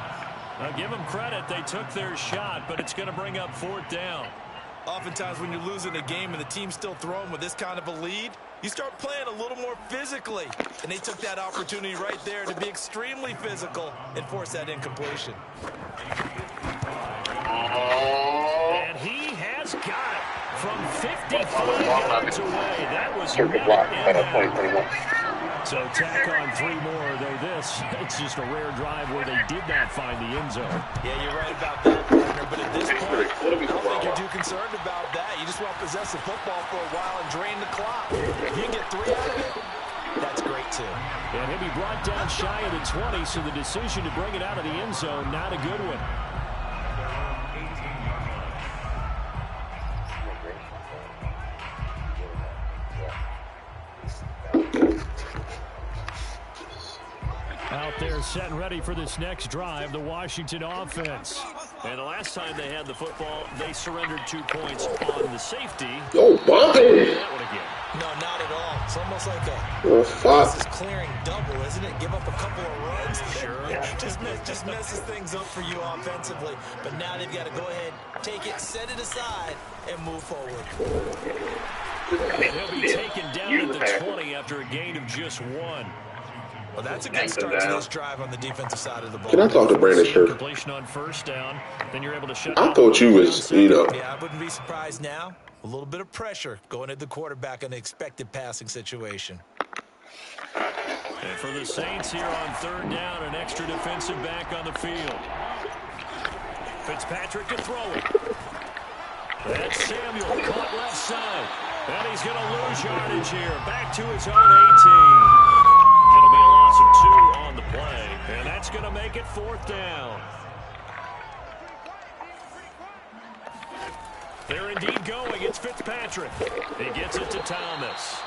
Now, give them credit. They took their shot, but it's going to bring up 4th down. Oftentimes when you're losing a game and the team's still throwing with this kind of a lead, you start playing a little more physically. And they took that opportunity right there to be extremely physical and force that incompletion. And he has got it from 55 yards away. That was not. So tack on 3 more, though it's just a rare drive where they did not find the end zone. Yeah, you're right about that, partner. But at this point, I don't think you're too concerned about that. You just want to possess the football for a while and drain the clock. If you can get 3 out of it, that's great, too. And he'll be brought down shy of the 20, so the decision to bring it out of the end zone, not a good one. Out there set and ready for this next drive, the Washington offense. And the last time they had the football, they surrendered 2 points on the safety. Yo, buddy. That one again. No, not at all. It's almost like this is clearing double, isn't it? Give up a couple of runs. Sure. Just messes things up for you offensively. But now they've got to go ahead, take it, set it aside, and move forward. And he'll be taken down at the 20 after a gain of just 1. Well, that's a good start to this drive on the defensive side of the ball. Can I talk to Brandon Scherf? Completion on 1st down, then you're able to shut I thought you was, Yeah, I wouldn't be surprised now. A little bit of pressure going at the quarterback in the expected passing situation. And for the Saints here on 3rd down, an extra defensive back on the field. Fitzpatrick to throw it. That's Samuel, caught left side. And he's going to lose yardage here. Back to his own 18. It'll be a loss of 2 on the play. And that's going to make it 4th down. They're indeed going. It's Fitzpatrick. He gets it to Thomas.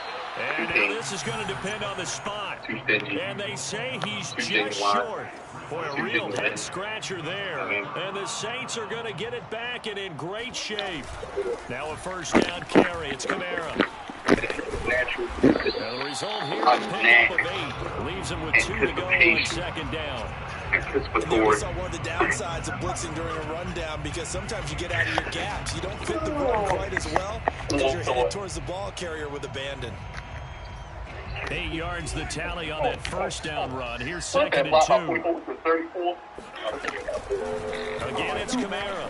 And now this is going to depend on the spot. And they say he's just short. Boy, a real head-scratcher there. And the Saints are going to get it back and in great shape. Now a 1st down carry. It's Kamara. Now the result here, a pickup of 8. Leaves him with 2 to go on 2nd down. And there we saw one of the downsides of blitzing during a rundown, because sometimes you get out of your gaps. You don't fit the run quite as well because you're headed towards the ball carrier with abandon. 8 yards the tally on that 1st down run. Here's 2nd and 2. Again, it's Kamara.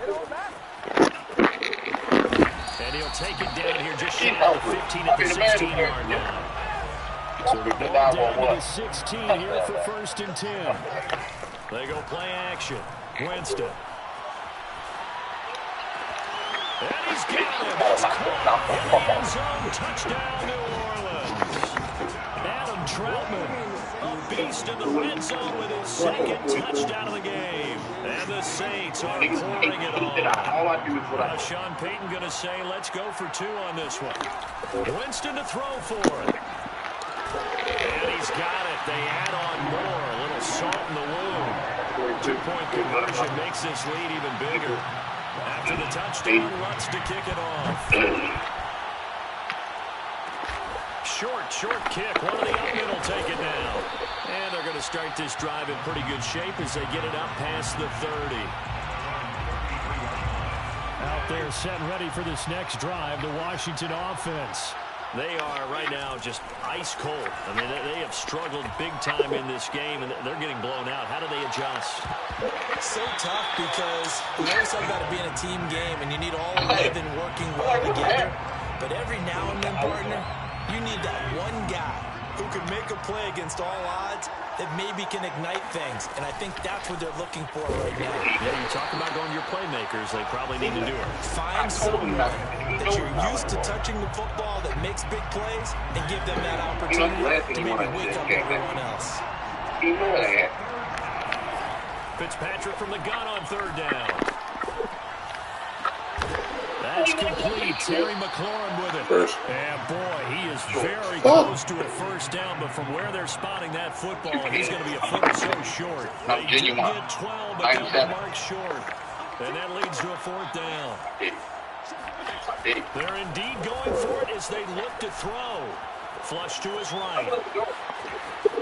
And he'll take it down here just shy of 15 at the 16-yard line. So the ball down to the 16 here for 1st and 10. They go play action. Winston. And he's got him. It's caught in the end zone. Touchdown, New Orleans. Adam Troutman, a beast in the red zone with his 2nd touchdown of the game. And the Saints are pouring it on. Sean Payton going to say, let's go for 2 on this one. Winston to throw for it. And he's got it. They add on more. A little salt in the wound. 2-point conversion makes this lead even bigger. After the touchdown, Lutz to kick it off. Short kick. One of the up middle take it now. And they're going to start this drive in pretty good shape as they get it up past the 30. Out there set and ready for this next drive, the Washington offense. They are right now just ice cold. I mean, they have struggled big time in this game, and they're getting blown out. How do they adjust? So tough, because we always talk about it being a team game, and you need all 11 working well together. But every now and then, partner, you need that one guy who can make a play against all odds that maybe can ignite things, and I think that's what they're looking for right now. Yeah, you're talking about going to your playmakers. They probably need to do it. Find someone that you're used to touching the football that makes big plays and give them that opportunity to maybe wake up everyone else. Fitzpatrick from the gun on third down. That's complete. Terry McLaurin with it. And boy, he is very close to a first down, but from where they're spotting that football, he's going to be a foot or so short. They do get 12, but they'll be marked short. And that leads to a fourth down. They're indeed going for it as they look to throw. Flush to his right.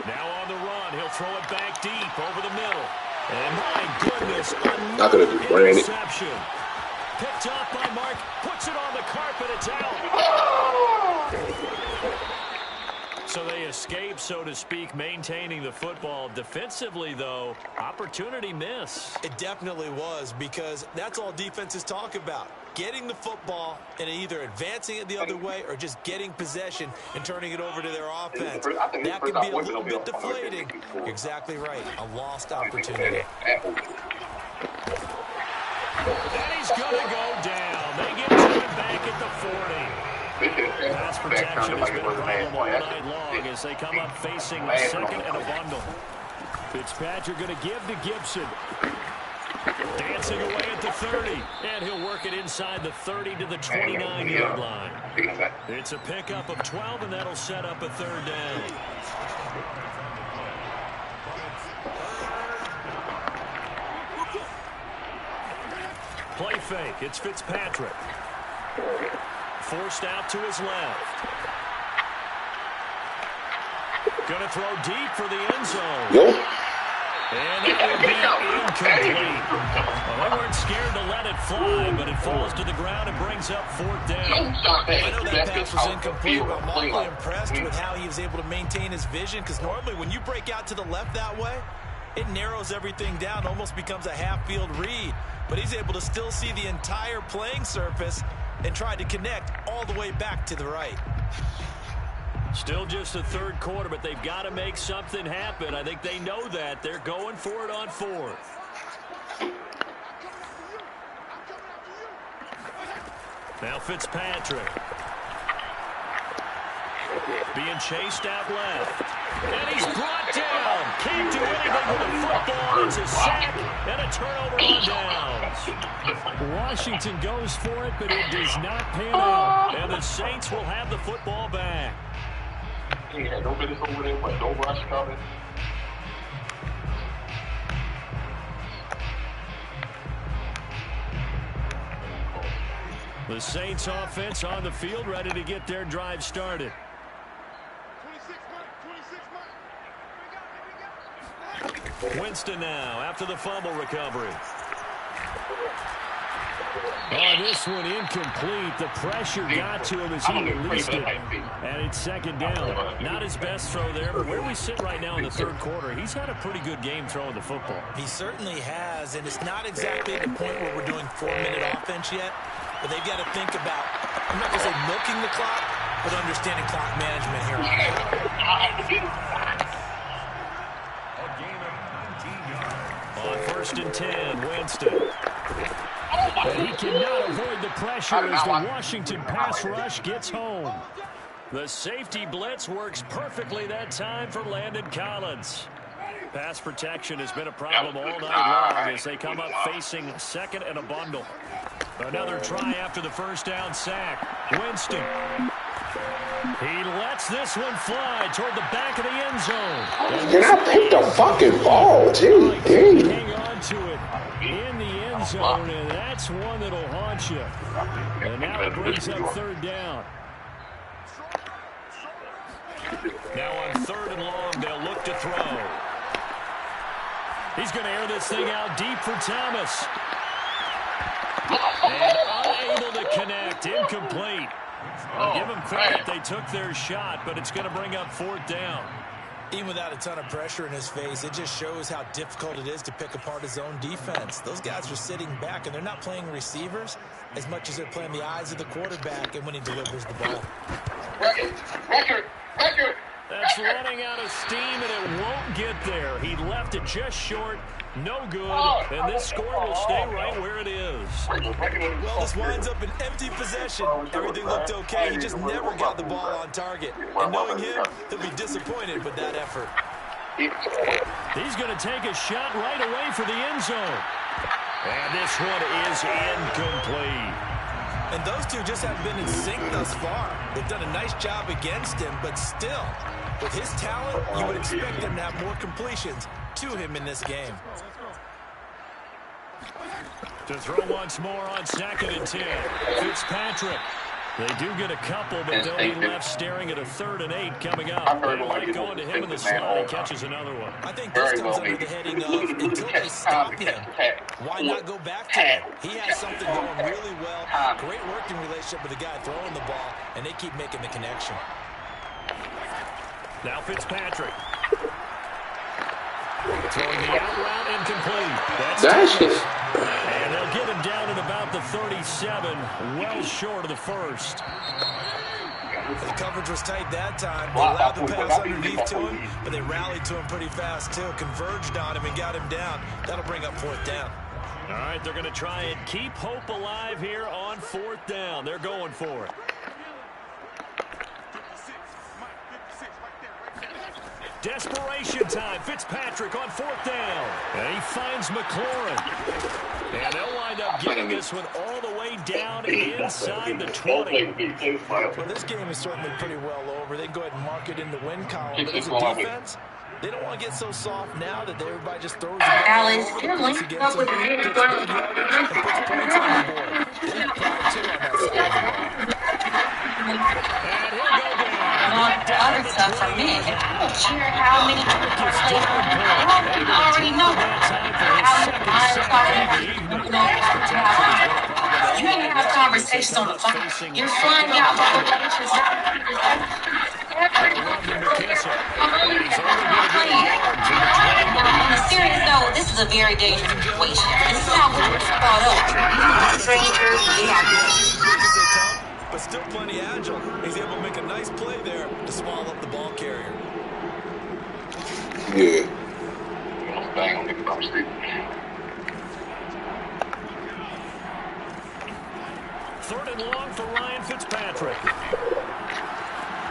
Now on the run, he'll throw it back deep over the middle. And my goodness, another interception. Picked up by Mark, puts it on the carpet, it's out. So they escape, so to speak, maintaining the football. Defensively, though, opportunity miss. It definitely was, because that's all defenses talk about. Getting the football and either advancing it the other way or just getting possession and turning it over to their offense. That can be a little bit deflating. You're exactly right. A lost opportunity. And he's going to go down. They get to him back at the 40. Pass protection has been a problem all night long as they come up facing a second and a bundle. Fitzpatrick going to give to Gibson. Dancing away at the 30. And he'll work it inside the 30 to the 29-yard line. It's a pickup of 12, and that'll set up a third down. Play fake. It's Fitzpatrick. Forced out to his left. Going to throw deep for the end zone. And it will be incomplete. Well, they weren't scared to let it fly, but it falls to the ground and brings up fourth down. I know that pass was incomplete, but I'm awfully impressed with how he was able to maintain his vision, because normally when you break out to the left that way, it narrows everything down, almost becomes a half-field read. But he's able to still see the entire playing surface and try to connect all the way back to the right. Still just the third quarter, but they've got to make something happen. I think they know that. They're going for it on fourth. Now Fitzpatrick. Being chased out left. And he's brought down. Can't do anything with the football. It's a sack and a turnover on downs. Washington goes for it, but it does not pan out. And the Saints will have the football back. Yeah, no business over there, but no rush coming. The Saints offense on the field, ready to get their drive started. Winston now after the fumble recovery. Oh, this one incomplete. The pressure got to him as he released it. And it's second down. Not his best throw there, but where we sit right now in the third quarter, he's had a pretty good game throwing the football. He certainly has, and it's not exactly at the point where we're doing 4-minute offense yet, but they've got to think about, I'm not going to say milking the clock, but understanding clock management here on On 1st and 10, Winston. But he cannot avoid the pressure as the Washington pass rush gets home. The safety blitz works perfectly that time for Landon Collins. Pass protection has been a problem all night long as they come up facing second and a bundle. Another try after the first down sack. Winston. He lets this one fly toward the back of the end zone. Can I pick the fucking ball, too? Dang. Hang on to it in the end zone, and that's one that'll haunt you. And now it brings up third down. Now on 3rd and long, they'll look to throw. He's going to air this thing out deep for Thomas. And unable to connect, incomplete. I'll give them credit, they took their shot, but it's going to bring up 4th down. Even without a ton of pressure in his face, it just shows how difficult it is to pick apart his own defense. Those guys are sitting back, and they're not playing receivers as much as they're playing the eyes of the quarterback and when he delivers the ball. Record. That's running out of steam, and it won't get there. He left it just short. No good, and this score will stay right where it is. Well, this winds up an empty possession. Everything looked okay. He just never got the ball on target. And knowing him, he'll be disappointed with that effort. He's going to take a shot right away for the end zone. And this one is incomplete. And those two just haven't been in sync thus far. They've done a nice job against him, but still, with his talent, you would expect him to have more completions to him in this game. To throw once more on 2nd and 10. Fitzpatrick. They do get a couple, but they'll be left staring at a 3rd and 8 coming up. They like going to him in the slot. He catches another one. I think this comes under the heading of until they stop him, why not go back to him? He has something going really well. Great working relationship with the guy throwing the ball, and they keep making the connection. Now Fitzpatrick. Throwing the out route incomplete. That's it. And they'll get him down at about the 37, well short of the first. The coverage was tight that time. They allowed the pass underneath to him, but they rallied to him pretty fast too. Converged on him and got him down. That'll bring up 4th down. All right, they're going to try and keep hope alive here on 4th down. They're going for it. Desperation time. Fitzpatrick on 4th down. And he finds McLaurin. And they'll wind up getting this one all the way down inside the 20. Well, this game is certainly pretty well over. They can go ahead and mark it in the win column. But as a defense, they don't want to get so soft now that everybody just throws it Alice, you're linking up with the new and puts points on the board. They have pride too on that side of the ball. And he'll go down. The other stuff for men. I don't care how many people play. You already know. You ain't have conversations on the phone. You're flying out notifications. On a serious note, this is a very dangerous situation. This is how we get caught up. Strangers, we have but still plenty agile. He's able to make a nice play there to swallow up the ball carrier. Yeah. Third and long for Ryan Fitzpatrick.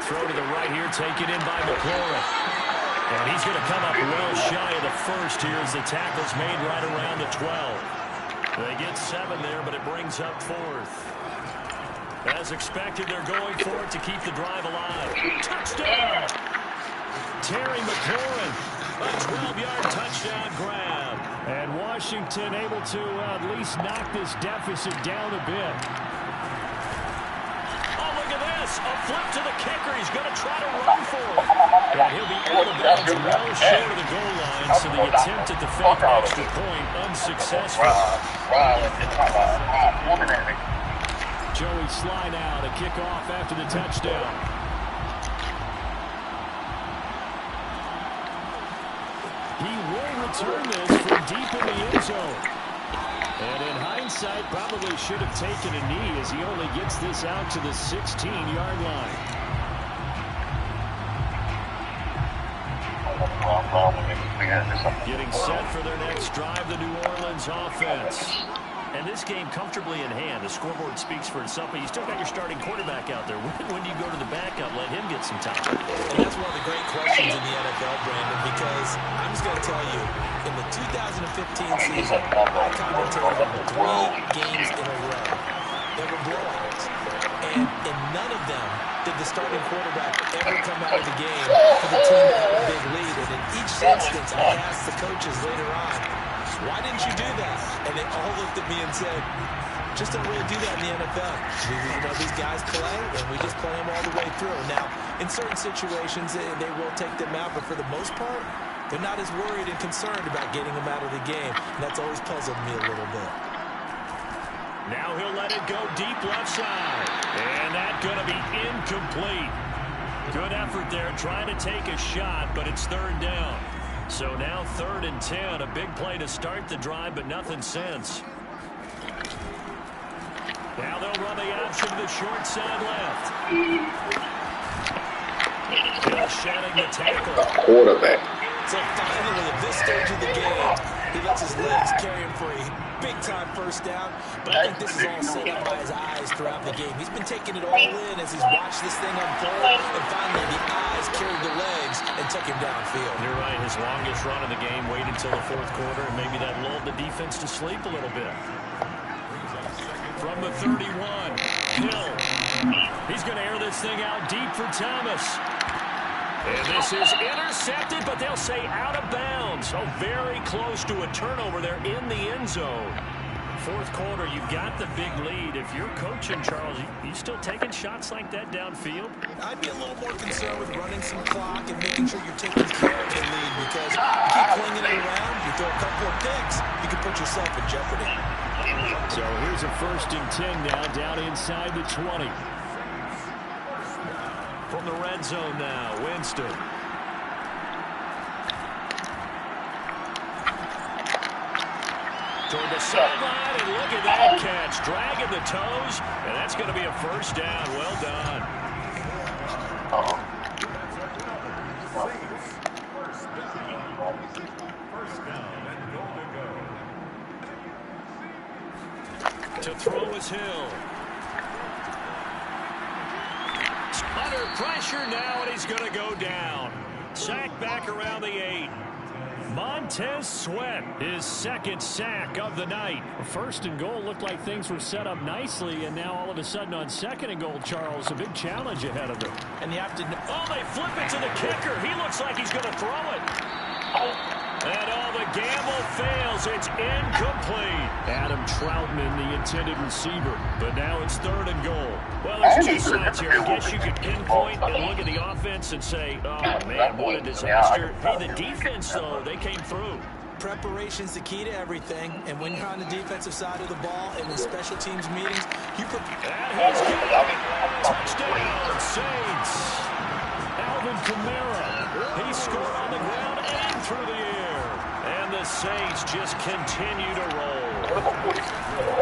Throw to the right here, taken in by McLaurin. And he's going to come up well shy of the first here as the tackle's made right around the 12. They get 7 there, but it brings up 4th. As expected, they're going for it to keep the drive alive. Touchdown! Terry McLaurin, a 12-yard touchdown grab. And Washington able to at least knock this deficit down a bit. Oh, look at this. A flip to the kicker. He's going to try to run for it. And he'll be out of bounds well short of the goal line, so the attempt at the fake extra point unsuccessful. Joey Sly now to kick off after the touchdown. He will return this from deep in the end zone. And in hindsight, probably should have taken a knee as he only gets this out to the 16-yard line. Getting set for their next drive, the New Orleans offense. And this game comfortably in hand. The scoreboard speaks for itself, but you still got your starting quarterback out there. When do you go to the backup? Let him get some time. And that's one of the great questions in the NFL, Brandon, because I'm just going to tell you, in the 2015 season, I commentated on 3 games in a row. They were blowouts. And in none of them did the starting quarterback ever come out of the game for the team to have a big lead. And in each instance, I asked the coaches later on, why didn't you do that? And they all looked at me and said, just don't really do that in the NFL. These guys play, and we just play them all the way through. Now, in certain situations, they will take them out, but for the most part, they're not as worried and concerned about getting them out of the game. And that's always puzzled me a little bit. Now he'll let it go deep left side. And that's going to be incomplete. Good effort there, trying to take a shot, but it's 3rd down. So now 3rd and 10, a big play to start the drive, but nothing since. Now they'll run the option to the short side left. Hill shedding the tackle. The quarterback. So finally, at this stage of the game, he lets his legs carry him for a big-time first down. But I think this is all set up by his eyes throughout the game. He's been taking it all in as he's watched this thing unfold. And finally, the eyes carried the legs and took him downfield. You're right. His longest run of the game waited until the fourth quarter, and maybe that lulled the defense to sleep a little bit. From the 31, Hill. He's going to air this thing out deep for Thomas. And this is intercepted, but they'll say out of bounds. Oh, very close to a turnover there in the end zone. Fourth quarter, you've got the big lead. If you're coaching, Charles, you still taking shots like that downfield? I'd be a little more concerned with running some clock and making sure you're taking care of the lead, because you keep flinging it around, you throw a couple of picks, you can put yourself in jeopardy. So here's a 1st and 10 now, down inside the 20. From the red zone now, Winston. Toward the sideline, and look at that catch. Dragging the toes, and that's going to be a 1st down. Well done. To throw is Hill. Under pressure now, and he's going to go down. Sack back around the 8. Montez Sweat, his 2nd sack of the night. 1st and goal, looked like things were set up nicely, and now all of a sudden on 2nd and goal, Charles, a big challenge ahead of them. And you have to... Oh, they flip it to the kicker. He looks like he's going to throw it. And all the gamble fails. It's incomplete. Adam Troutman, the intended receiver. But now it's 3rd and goal. Well, there's two sides here. I guess you could pinpoint and look at the offense and say, oh, man, what a disaster. Hey, the defense, though, they came through. Preparation's the key to everything. And when you're on the defensive side of the ball and in special teams meetings, you prepare. And he's got it. Touchdown, Saints. Alvin Kamara. He scored on the ground and through the air. And the Saints just continue to roll.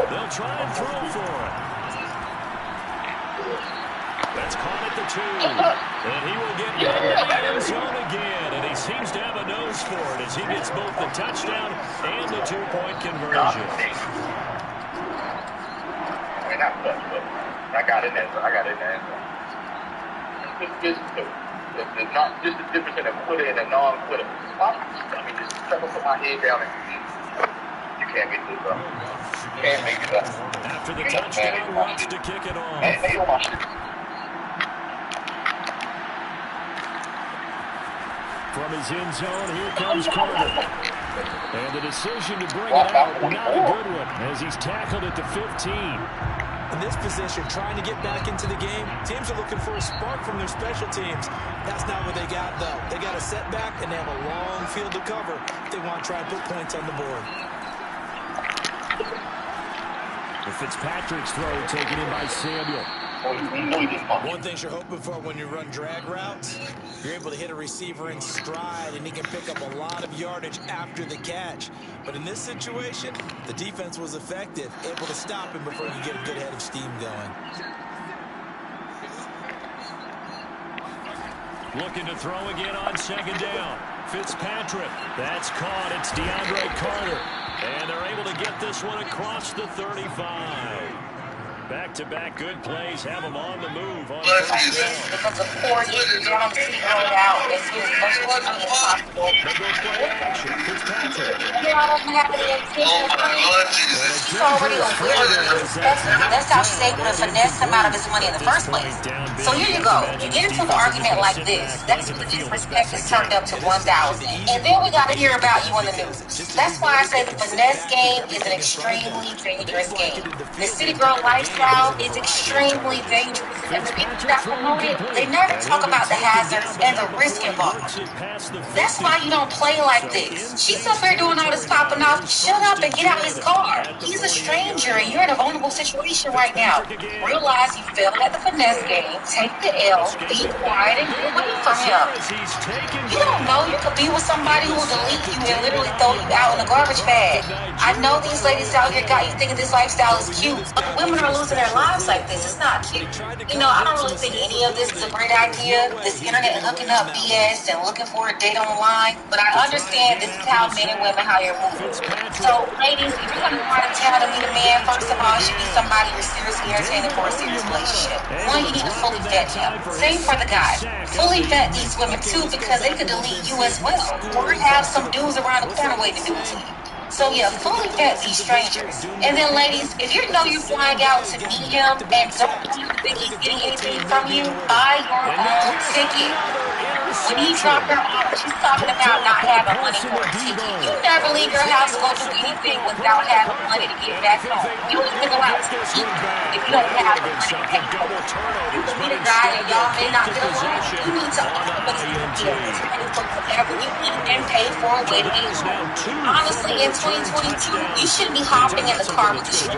They'll try and throw for it. That's caught at the 2. And he will get into the end zone again. And he seems to have a nose for it as he gets both the touchdown and the 2-point conversion. I got it in there. It's not just the difference in a quitter and a non-quitter. I mean, just try to put my head down and you can't get this up. You can't make it up. After the touchdown, wants to kick it off. From his end zone, here comes Carter. And the decision to bring it out, not a good one, as he's tackled at the 15. In this position, trying to get back into the game, teams are looking for a spark from their special teams. That's not what they got, though. They got a setback, and they have a long field to cover if they want to try and put points on the board. The Fitzpatrick's throw taken in by Samuel. One thing you're hoping for when you run drag routes, you're able to hit a receiver in stride, and he can pick up a lot of yardage after the catch. But in this situation, the defense was effective, able to stop him before you get a good head of steam going. Looking to throw again on 2nd down. Fitzpatrick. That's caught. It's DeAndre Carter. And they're able to get this one across the 35. Back-to-back good plays have them on the move on 1st down. Because of poor getting down the field rolled out as soon as much work as possible. They go play action. Fitzpatrick. You know, I don't have any intention of He's already a winner. That's how she's able to finesse him out of his money in the first place. So here you go. You get into an argument like this. That's when the disrespect is turned up to 1,000. And then we got to hear about you on the news. That's why I say the finesse game is an extremely dangerous game. The city girl lifestyle is extremely dangerous. And the people that promote it, they never talk about the hazards and the risk involved. That's why you don't play like this. She's up here doing all this popping off. Shut up and get out his car. He's a stranger and you're in a vulnerable situation right now. Realize you failed at the finesse game. Take the L, be quiet, and get away from him. You don't know. You could be with somebody who will delete you and literally throw you out in a garbage bag. I know these ladies out here got you thinking this lifestyle is cute. Women are losing their lives like this. It's not cute. I don't really think any of this is a great idea. This internet hooking up BS and looking for a date online. But I understand this is how men and women hire movies. So, ladies, if you're going to go out of town to meet a man, first of all, it should be somebody you're seriously entertaining for a serious relationship. One, you need to fully vet him. Same for the guy. Fully vet these women, too, because they could delete you as well. Or have some dudes around the corner waiting to do it to you. So yeah, fully vet these strangers. And then ladies, if you know you're flying out to meet him and don't think he's getting anything from you, buy your own ticket. When he dropped her off, she's talking about not having money for a ticket. You never leave your house to go do anything without having money to get back home. You don't even go out to eat if you don't have the money to pay for it. You can meet a guy and y'all may not get along. You need to always be able to pay for whatever you need and pay for a way to get home. Honestly, in 2022, you shouldn't be hopping in the car with you.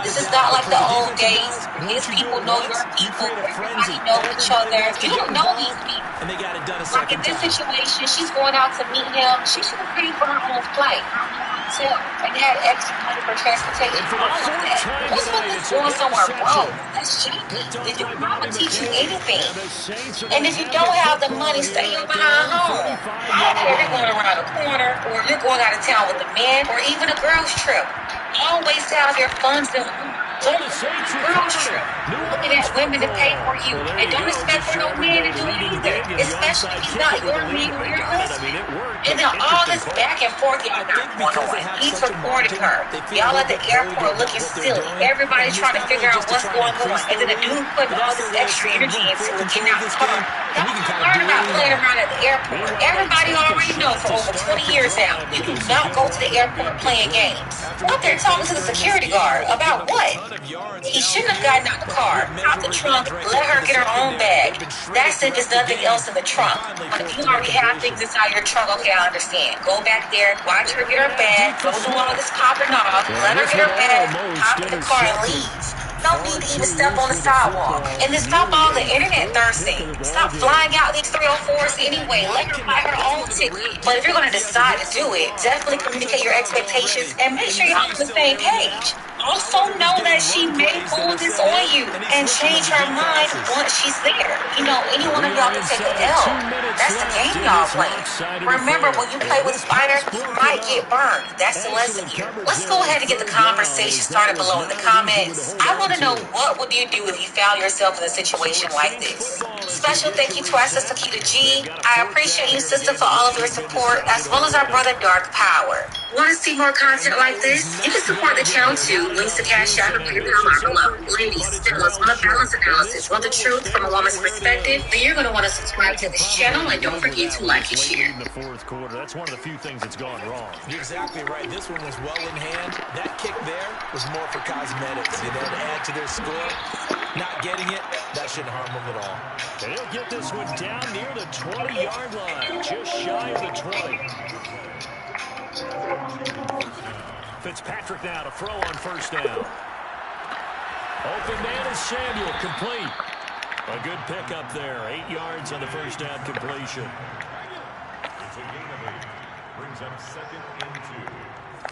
This is not like the old days. These people know your people. Everybody know each other. You don't know these people. And they got it done a Like in this situation, she's going out to meet him. She should have paid for her own flight, her own hotel, and had extra money for transportation. All of that. What's with this going somewhere broke? That's cheap. Did your mama teach you anything? And if you don't have the money, stay your behind home. I don't care if you're going around a corner, or you're going out of town with a man, or even a girl's trip. Always have your funds in girls trip. Looking at women to pay for you, and don't expect for no man to do it either, especially if he's not your man or your husband. And then all this back and forth y'all got going on. He's recording her. Y'all at the airport looking silly. Everybody trying to figure out what's going on, and then the dude putting all this extra energy into getting out the car. Y'all learn about playing around at the airport. Everybody already knows for over 20 years now, you do not go to the airport playing games. What they're talking to the security guard about what? He shouldn't have gotten out the car, out the trunk, let her get her own bag. That's if there's nothing else in the trunk. But if you already have things inside your trunk, okay, I understand. Go back there, watch her get her bag, go do all this popping off, let her get her bag, hop in the car and leave. No need to even step on the sidewalk. And then stop all the internet thirsting. Stop flying out these 304s anyway. Let her buy her own ticket. But if you're going to decide to do it, definitely communicate your expectations and make sure you're on the same page. Also know that she may pull this on you and change her mind once she's there. Any one of y'all can take an L. That's the game y'all playing. Remember, when you play with fire, you might get burned. That's the lesson here. Let's go ahead and get the conversation started below in the comments. I want to know, what would you do if you found yourself in a situation like this? Special thank you to our sister Kita G. I appreciate you, sister, for all of your support, as well as our brother Dark Power. Want to see more content like this? You can support the channel too. Links to Cash App and PayPal are below. Ladies, fellas, want a balance analysis, want the truth from a woman's perspective? Then you're going to want to subscribe to this channel, and don't forget to like and share. In the fourth quarter, that's one of the few things that's gone wrong. You're exactly right. This one was well in hand. That kick there was more for cosmetics, to add to their score. Not getting it, that shouldn't harm them at all. And he'll get this one down near the 20-yard line, just shy of the 20. Fitzpatrick now to throw on first down. Open man is Samuel, complete. A good pickup there, 8 yards on the first down completion. It's a gain of 8. Brings up 2nd and 2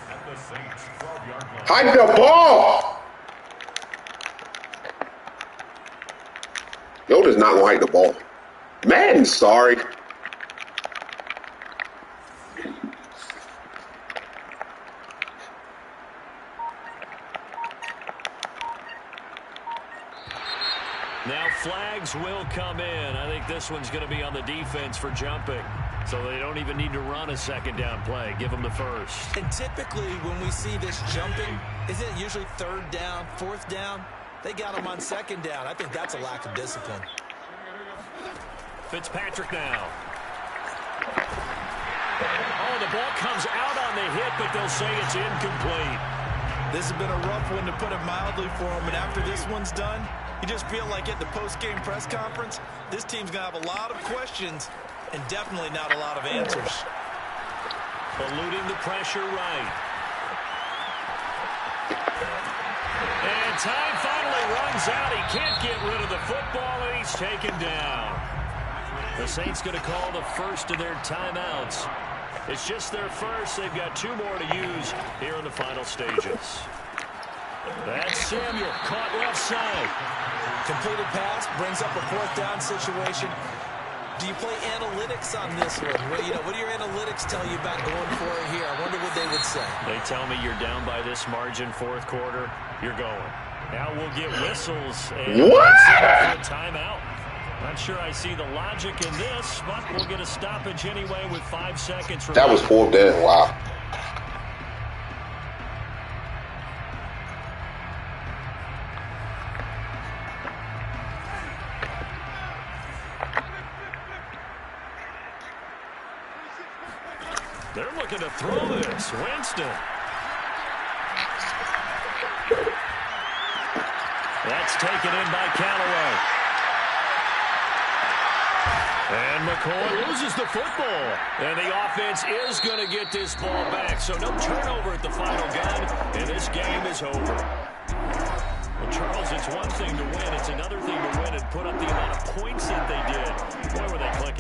at the Saints 12-yard line. Hide the ball! Yo does not like the ball. Man, sorry. Now flags will come in. I think this one's going to be on the defense for jumping. So they don't even need to run a second down play. Give them the first. And typically when we see this jumping, isn't it usually 3rd down, 4th down? They got him on 2nd down. I think that's a lack of discipline. Fitzpatrick now. Oh, the ball comes out on the hit, but they'll say it's incomplete. This has been a rough one, to put it mildly, for him. And after this one's done, you just feel like at the post-game press conference, this team's going to have a lot of questions and definitely not a lot of answers. Eluding the pressure right. And time finally runs out. He can't get rid of the football, and he's taken down. The Saints going to call the first of their timeouts. It's just their first. They've got 2 more to use here in the final stages. That's Samuel caught left side. Completed pass brings up a 4th down situation. Do you play analytics on this one? What do your analytics tell you about going for it here? I wonder what they would say. They tell me you're down by this margin, 4th quarter. You're going. Now we'll get whistles and a timeout. Not sure I see the logic in this, but we'll get a stoppage anyway with 5 seconds. That was 4th down. Wow. They're looking to throw this. Winston. That's taken in by Callaway. And McCoy loses the football. And the offense is going to get this ball back. So no turnover at the final gun. And this game is over. Well, Charles, it's one thing to win. It's another thing to win and put up the amount of points that they did. Boy, were they clicking.